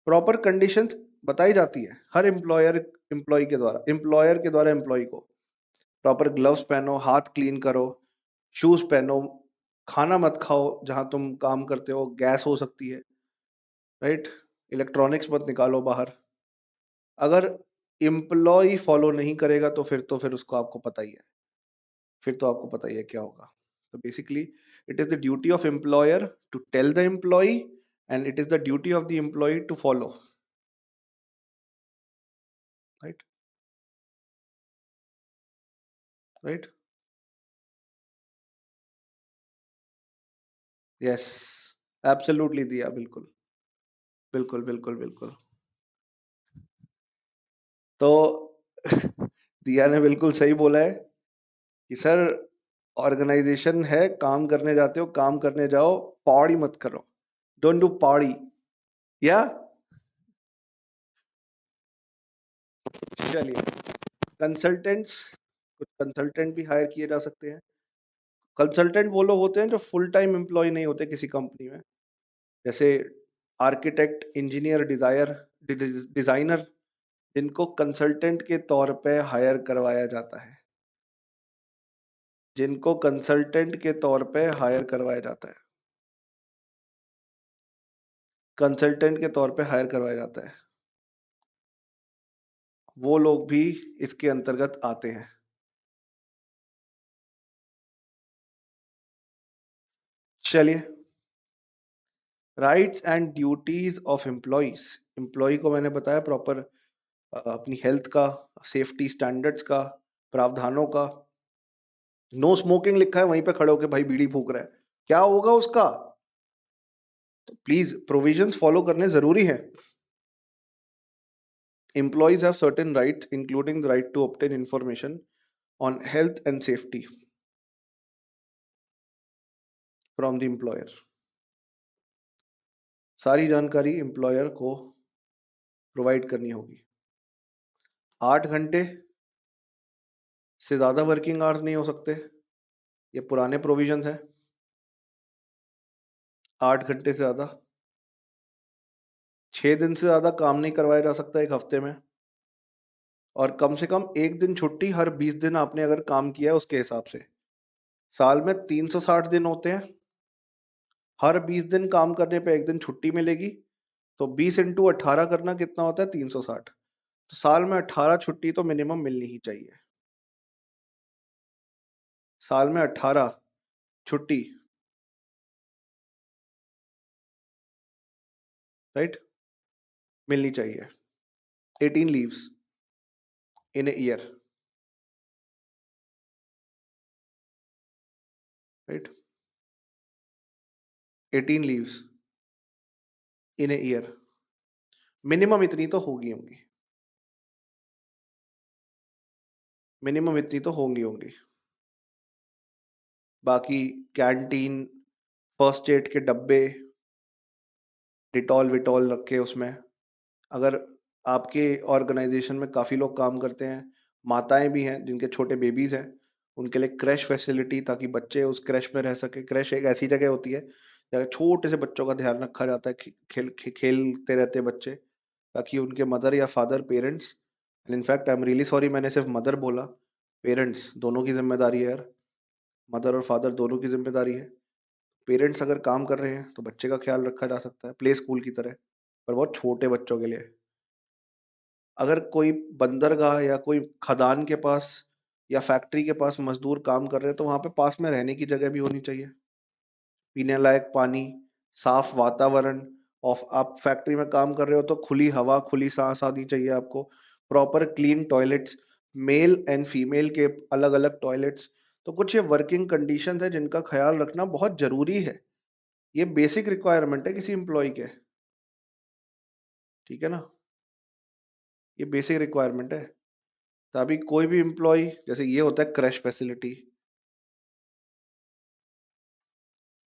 प्रॉपर कंडीशंस बताई जाती है हर एम्प्लॉयर के द्वारा एम्प्लॉय को। प्रॉपर ग्लव्स पहनो, हाथ क्लीन करो, शूज पहनो, खाना मत खाओ जहां तुम काम करते हो, गैस हो सकती है, राइट, इलेक्ट्रॉनिक्स मत निकालो बाहर। अगर एम्प्लॉय फॉलो नहीं करेगा तो फिर उसको आपको पता ही है, फिर तो आपको पता ही है क्या होगा। तो basically it is the duty of employer to tell the employee, and it is the duty of the employee to follow, right, right, yes, absolutely दिया, बिल्कुल, बिल्कुल, बिल्कुल, बिल्कुल। तो दिया ने बिल्कुल सही बोला है कि सर, ऑर्गेनाइजेशन है, काम करने जाते हो, काम करने जाओ, पौड़ी मत करो, डोंट डू पौड़ी, या। चलिए, कंसल्टेंट्स, कुछ कंसल्टेंट भी हायर किए जा सकते हैं। कंसल्टेंट वो लोग होते हैं जो फुल टाइम एम्प्लॉय नहीं होते किसी कंपनी में, जैसे आर्किटेक्ट, इंजीनियर, डिजाइनर, जिनको कंसल्टेंट के तौर पे हायर करवाया जाता है, जिनको कंसल्टेंट के तौर पे हायर करवाया जाता है, कंसल्टेंट के तौर पे हायर करवाया जाता है, वो लोग भी इसके अंतर्गत आते हैं। चलिए, rights and duties of employees. एम्प्लॉय को मैंने बताया प्रॉपर अपनी हेल्थ का, सेफ्टी स्टैंडर्ड्स का, प्रावधानों का। नो स्मोकिंग लिखा है, वहीं पे खड़े होके भाई बीड़ी फूक रहा है, क्या होगा उसका? तो प्लीज प्रोविजंस फॉलो करने जरूरी है। Employees have certain rights, including the right to obtain information on health and safety from the employer. सारी जानकारी एम्प्लॉयर को प्रोवाइड करनी होगी। 8 घंटे से ज्यादा वर्किंग आवर्स नहीं हो सकते, ये पुराने प्रोविजंस हैं। 8 घंटे से ज्यादा, 6 दिन से ज्यादा काम नहीं करवाया जा सकता एक हफ्ते में, और कम से कम एक दिन छुट्टी हर 20 दिन आपने अगर काम किया है उसके हिसाब से। साल में 360 दिन होते हैं, हर 20 दिन काम करने पे एक दिन छुट्टी मिलेगी, तो 20 × 18 करना कितना होता है? 360। तो साल में 18 छुट्टी तो मिनिमम मिलनी ही चाहिए। साल में 18 छुट्टी, राइट, मिलनी चाहिए। 18 leaves in a year, right, 18 leaves in a year, minimum इतनी तो होगी होंगी, मिनिमम इतनी तो होंगी। बाकी कैंटीन, फर्स्ट एड के डब्बे, डिटॉल विटॉल रखे उसमें। अगर आपके ऑर्गेनाइजेशन में काफी लोग काम करते हैं, माताएं भी हैं जिनके छोटे बेबीज हैं, उनके लिए क्रैश फैसिलिटी, ताकि बच्चे उस क्रैश में रह सके। क्रैश एक ऐसी जगह होती है जहाँ छोटे से बच्चों का ध्यान रखा जाता है, खेलते रहते बच्चे, ताकि उनके मदर या father, parents, in fact I am really sorry मैंने सिर्फ मदर बोला, पेरेंट्स दोनों की जिम्मेदारी है यार, मदर और फादर दोनों की जिम्मेदारी है। पेरेंट्स अगर काम कर रहे हैं तो बच्चे का ख्याल रखा जा सकता है, प्ले स्कूल की तरह, पर बहुत छोटे बच्चों के लिए। अगर कोई बंदरगाह या कोई खदान के पास या फैक्ट्री के पास मजदूर काम कर रहे हैं, तो वहां पे पास में रहने की जगह भी होनी चाहिए, पीने लायक पानी, साफ वातावरण। ऑफ आप फैक्ट्री में काम कर रहे हो तो खुली हवा, खुली सांस आनी चाहिए आपको, proper clean toilets, male and female के अलग अलग टॉयलेट्स। तो कुछ ये वर्किंग कंडीशंस है जिनका ख्याल रखना बहुत जरूरी है। ये बेसिक रिक्वायरमेंट है किसी एम्प्लॉय के, ठीक है ना, ये बेसिक रिक्वायरमेंट है। तभी कोई भी एम्प्लॉय, जैसे ये होता है क्रैश फैसिलिटी,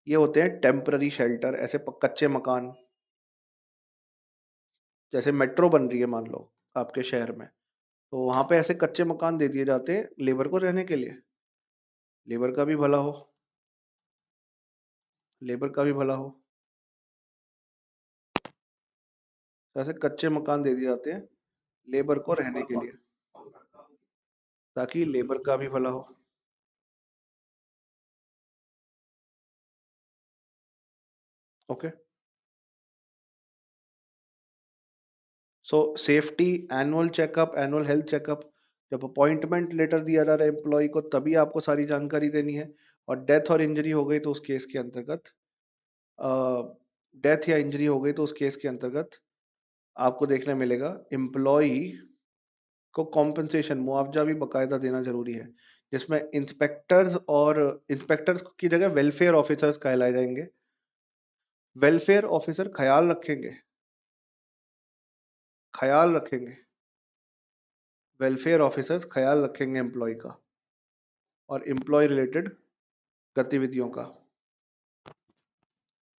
ये होते हैं टेम्पररी शेल्टर, ऐसे कच्चे मकान। जैसे मेट्रो बन रही है मान लो आपके शहर में, तो वहां पे ऐसे कच्चे मकान दे दिए जाते हैं लेबर को रहने के लिए, लेबर का भी भला हो, लेबर का भी भला हो। तो ऐसे कच्चे मकान दे दिए जाते हैं लेबर को रहने के लिए, ताकि लेबर का भी भला हो। ओके, सो safety, annual checkup, annual health checkup. जब अपॉइंटमेंट लेटर दिया जा रहा है एम्प्लॉय को, तभी आपको सारी जानकारी देनी है। और डेथ और इंजरी हो गई तो उस केस के अंतर्गत, डेथ या इंजरी हो गई तो उस केस के अंतर्गत आपको देखने मिलेगा एम्प्लॉय को कॉम्पेंसेशन, मुआवजा भी बकायदा देना जरूरी है, जिसमें इंस्पेक्टर्स, और इंस्पेक्टर्स की जगह वेलफेयर ऑफिसर्स कहलाए जाएंगे। वेलफेयर ऑफिसर ख्याल रखेंगे, वेलफेयर ऑफिसर्स ख्याल रखेंगे एम्प्लॉय का और एम्प्लॉय रिलेटेड गतिविधियों का,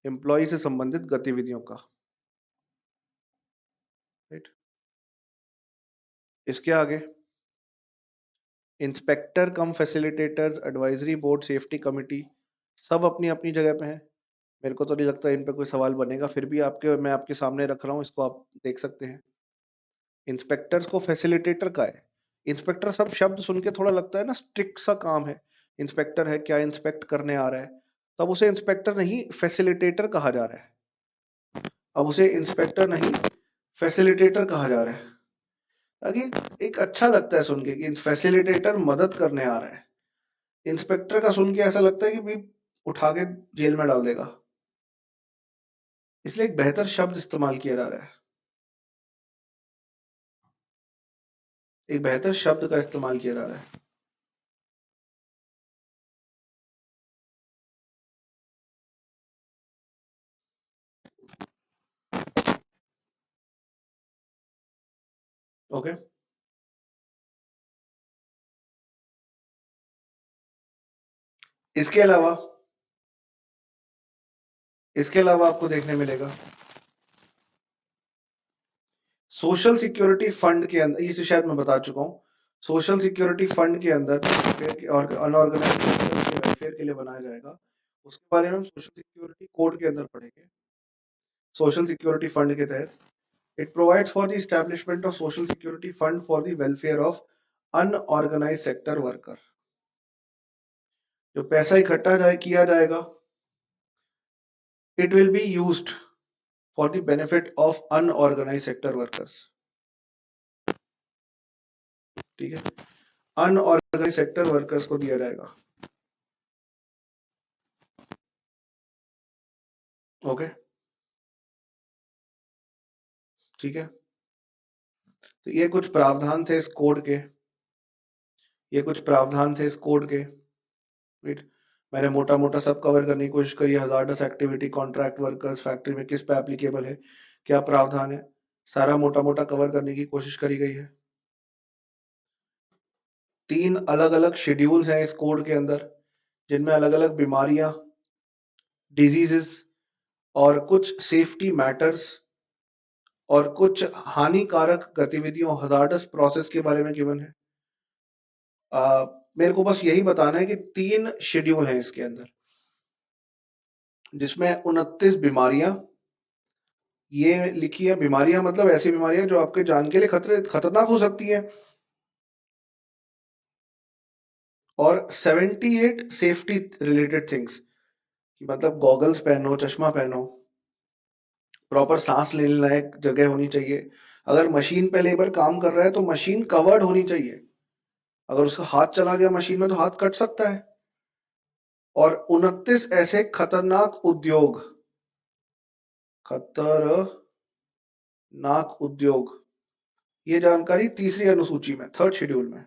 एम्प्लॉय से संबंधित गतिविधियों का, राइट। इसके आगे inspector cum facilitators, advisory board, safety committee, सब अपनी अपनी जगह पे हैं। मेरे को तो नहीं लगता इन पे कोई सवाल बनेगा, फिर भी मैं आपके सामने रख रहा हूँ, इसको आप देख सकते हैं। इंस्पेक्टर्स को फैसिलिटेटर का है। इंस्पेक्टर सब शब्द सुन के थोड़ा लगता है ना स्ट्रिक्ट सा काम है, इंस्पेक्टर है क्या इंस्पेक्ट करने आ रहा है, तब उसे इंस्पेक्टर नहीं फैसिलिटेटर कहा जा रहा है। अब उसे इंस्पेक्टर नहीं फैसिलिटेटर कहा जा रहा है, ताकि एक अच्छा लगता है सुन के कि फैसिलिटेटर मदद करने आ रहा है। इंस्पेक्टर का सुन के ऐसा लगता है कि भाई उठा के जेल में डाल देगा। इसलिए एक बेहतर शब्द इस्तेमाल किया जा रहा है, एक बेहतर शब्द का इस्तेमाल किया जा रहा है। ओके, इसके अलावा आपको देखने मिलेगा सोशल सिक्योरिटी फंड के अंदर, इसे शायद मैं बता चुका हूँ, सोशल सिक्योरिटी फंड के अंदर और अनऑर्गेनाइज्ड के वेलफेयर के लिए बनाया जाएगा, उसके बारे में हम सोशल सिक्योरिटी कोड के अंदर पढ़ेंगे। सोशल सिक्योरिटी फंड के तहत it provides for the establishment of social security fund for the welfare of unorganised sector worker. जो पैसा इकट्ठा किया जाएगा, it will be used for the benefit of unorganised sector workers. ठीक है, अनऑर्गेनाइज्ड सेक्टर वर्कर्स को दिया जाएगा। ओके, ठीक है। तो ये कुछ प्रावधान थे इस कोड के, ये कुछ प्रावधान थे इस कोड के। राइट, मैंने मोटा मोटा सब कवर करने की कोशिश करी। Hazardous activity, contract workers, factory में किस पे एप्लीकेबल है, क्या प्रावधान है, सारा मोटा मोटा कवर करने की कोशिश करी गई है। 3 अलग अलग शेड्यूल्स हैं इस कोड के अंदर, जिनमें अलग अलग बीमारियां, डिजीजेस और कुछ सेफ्टी मैटर्स और कुछ हानिकारक गतिविधियों, हजार्डस प्रोसेस के बारे में गिवन है। मेरे को बस यही बताना है कि 3 शेड्यूल हैं इसके अंदर, जिसमें 29 बीमारियां, ये लिखी है बीमारियां मतलब ऐसी बीमारियां जो आपके जान के लिए खतरनाक हो सकती हैं, और 78 सेफ्टी रिलेटेड थिंग्स, मतलब गॉगल्स पहनो, चश्मा पहनो, प्रॉपर सांस लेने लायक जगह होनी चाहिए, अगर मशीन पे लेबर काम कर रहा है तो मशीन कवर्ड होनी चाहिए, अगर उसका हाथ चला गया मशीन में तो हाथ कट सकता है, और 29 ऐसे खतरनाक उद्योग, खतरनाक उद्योग, ये जानकारी तीसरी अनुसूची में, थर्ड शेड्यूल में।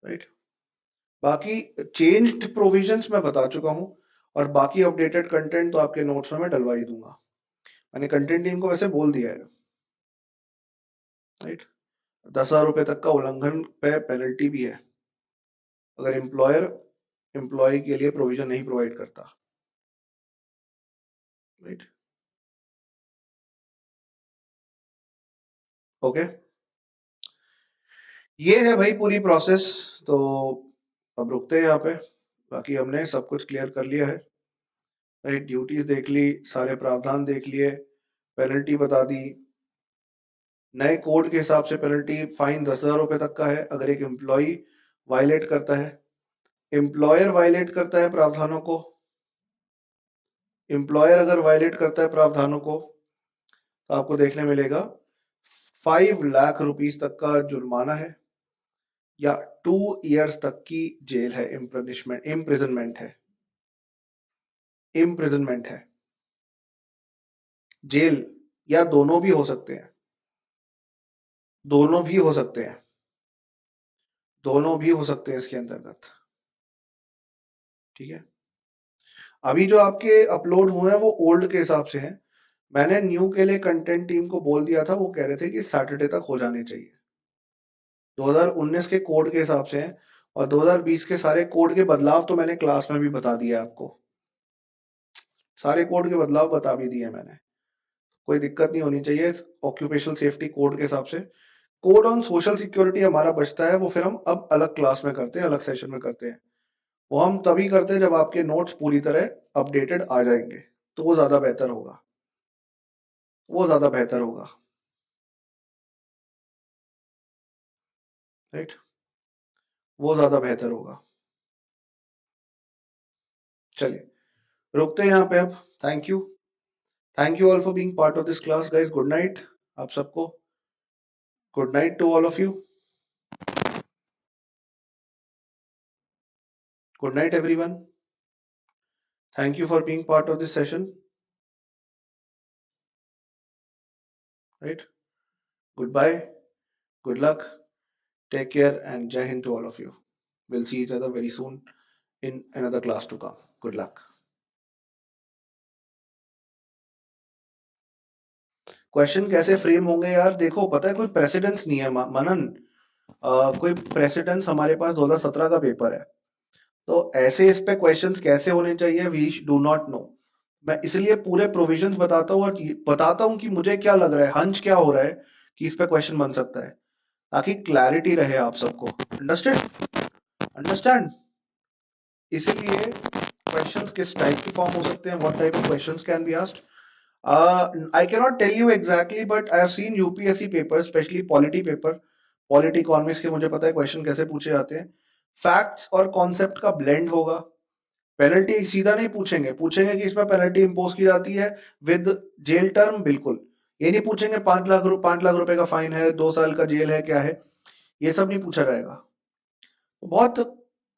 राइट, बाकी चेंज्ड प्रोविजंस मैं बता चुका हूं, और बाकी अपडेटेड कंटेंट तो आपके नोट्स में मैं डलवा ही दूंगा। मैंने कंटेंट टीम को वैसे बोल दिया है। राइट, 10,000 रुपए तक का उल्लंघन पे पेनल्टी भी है अगर एम्प्लॉयर एम्प्लॉय के लिए प्रोविजन नहीं प्रोवाइड करता। राइट, ओके, ये है भाई पूरी प्रोसेस। तो अब रुकते हैं यहाँ पे, बाकी हमने सब कुछ क्लियर कर लिया है। राइट, ड्यूटीज देख ली, सारे प्रावधान देख लिए, पेनल्टी बता दी। नए कोड के हिसाब से पेनल्टी फाइन 10,000 रुपए तक का है अगर एक एम्प्लॉय वायलेट करता है, एम्प्लॉयर वायलेट करता है प्रावधानों को, एम्प्लॉयर अगर वायलेट करता है प्रावधानों को तो आपको देखने मिलेगा 5 लाख रुपीस तक का जुर्माना है, या 2 इयर्स तक की जेल है, इम्प्रिजनमेंट है, इम्प्रिजनमेंट है, जेल या दोनों भी हो सकते हैं, दोनों भी हो सकते हैं, दोनों भी हो सकते हैं इसके अंतर्गत। ठीक है, अभी जो आपके अपलोड हुए हैं वो ओल्ड के हिसाब से हैं, मैंने न्यू के लिए कंटेंट टीम को बोल दिया था, वो कह रहे थे कि सैटरडे तक हो जाने चाहिए। 2019 के कोड के हिसाब से हैं, और 2020 के सारे कोड के बदलाव तो मैंने क्लास में भी बता दिया आपको, सारे कोड के बदलाव बता भी दिए मैंने, कोई दिक्कत नहीं होनी चाहिए। ऑक्यूपेशनल सेफ्टी कोड के हिसाब से कोड ऑन सोशल सिक्योरिटी हमारा बचता है, वो फिर हम अब अलग क्लास में करते हैं, अलग सेशन में करते हैं। वो हम तभी करते हैं जब आपके नोट्स पूरी तरह अपडेटेड आ जाएंगे, तो वो ज्यादा बेहतर होगा, वो ज्यादा बेहतर होगा। राइट, वो ज्यादा बेहतर होगा। चलिए, रुकते हैं यहाँ पे अब। Thank you, thank you all for being part of this class guys. Good night आप सबको, good night to all of you. Good night, everyone. Thank you for being part of this session. Right? Goodbye. Good luck. Take care and Jai Hind to all of you. We'll see each other very soon in another class to come. Good luck. Question कैसे frame होंगे यार? देखो, पता है कोई precedence नहीं है मनन। कोई प्रेसिडेंस हमारे पास 2017 का पेपर है, तो ऐसे इस पे क्वेश्चंस कैसे होने चाहिए वी डू नॉट नो। मैं इसलिए पूरे प्रोविजंस बताता हूँ और बताता हूँ कि मुझे क्या लग रहा है, हंच क्या हो रहा है कि इस पे क्वेश्चन बन सकता है, ताकि क्लैरिटी रहे आप सबको। अंडरस्टैंड? अंडरस्टैंड? इसीलिए क्वेश्चंस किस टाइप के फॉर्म हो सकते हैं, what type of questions can be asked. I cannot tell you exactly, but I have seen UPSC papers, especially polity paper, polity economics के मुझे पता है क्वेश्चन कैसे पूछे जाते हैं। फैक्ट्स और कॉन्सेप्ट का ब्लेंड होगा। पेनल्टी सीधा नहीं पूछेंगे, पूछेंगे कि इसमें पेनल्टी इंपोज की जाती है विद जेल टर्म, बिल्कुल। ये नहीं पूछेंगे 5 लाख रुपए का फाइन है, 2 साल का जेल है, क्या है, ये सब नहीं पूछा जाएगा। बहुत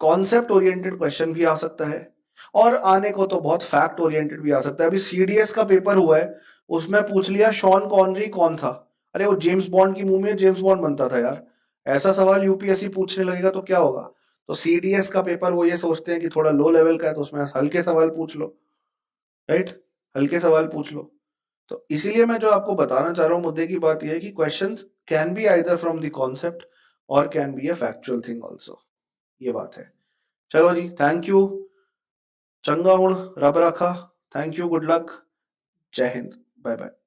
कॉन्सेप्ट ओरिएंटेड क्वेश्चन भी आ सकता है, और आने को तो बहुत फैक्ट ओरिएंटेड भी आ सकता है। अभी सीडीएस का पेपर हुआ है, उसमें पूछ लिया शॉन कॉनरी कौन था। अरे वो जेम्स बॉन्ड की मूवी में जेम्स बॉन्ड बनता था यार। ऐसा सवाल यूपीएससी पूछने लगेगा तो क्या होगा? तो सीडीएस का पेपर वो ये सोचते हैं कि थोड़ा लो लेवल का है, तो उसमें हल्के सवाल पूछ लो। राइट? हल्के सवाल पूछ लो। तो इसीलिए मैं जो आपको बताना चाह रहा हूं, मुद्दे की बात यह है कि questions can be either from the concept or can be a factual thing also. ये बात है। चलो जी, थैंक यू। चंगा उड़, रब रखा। Thank you, good luck. जय हिंद। Bye bye.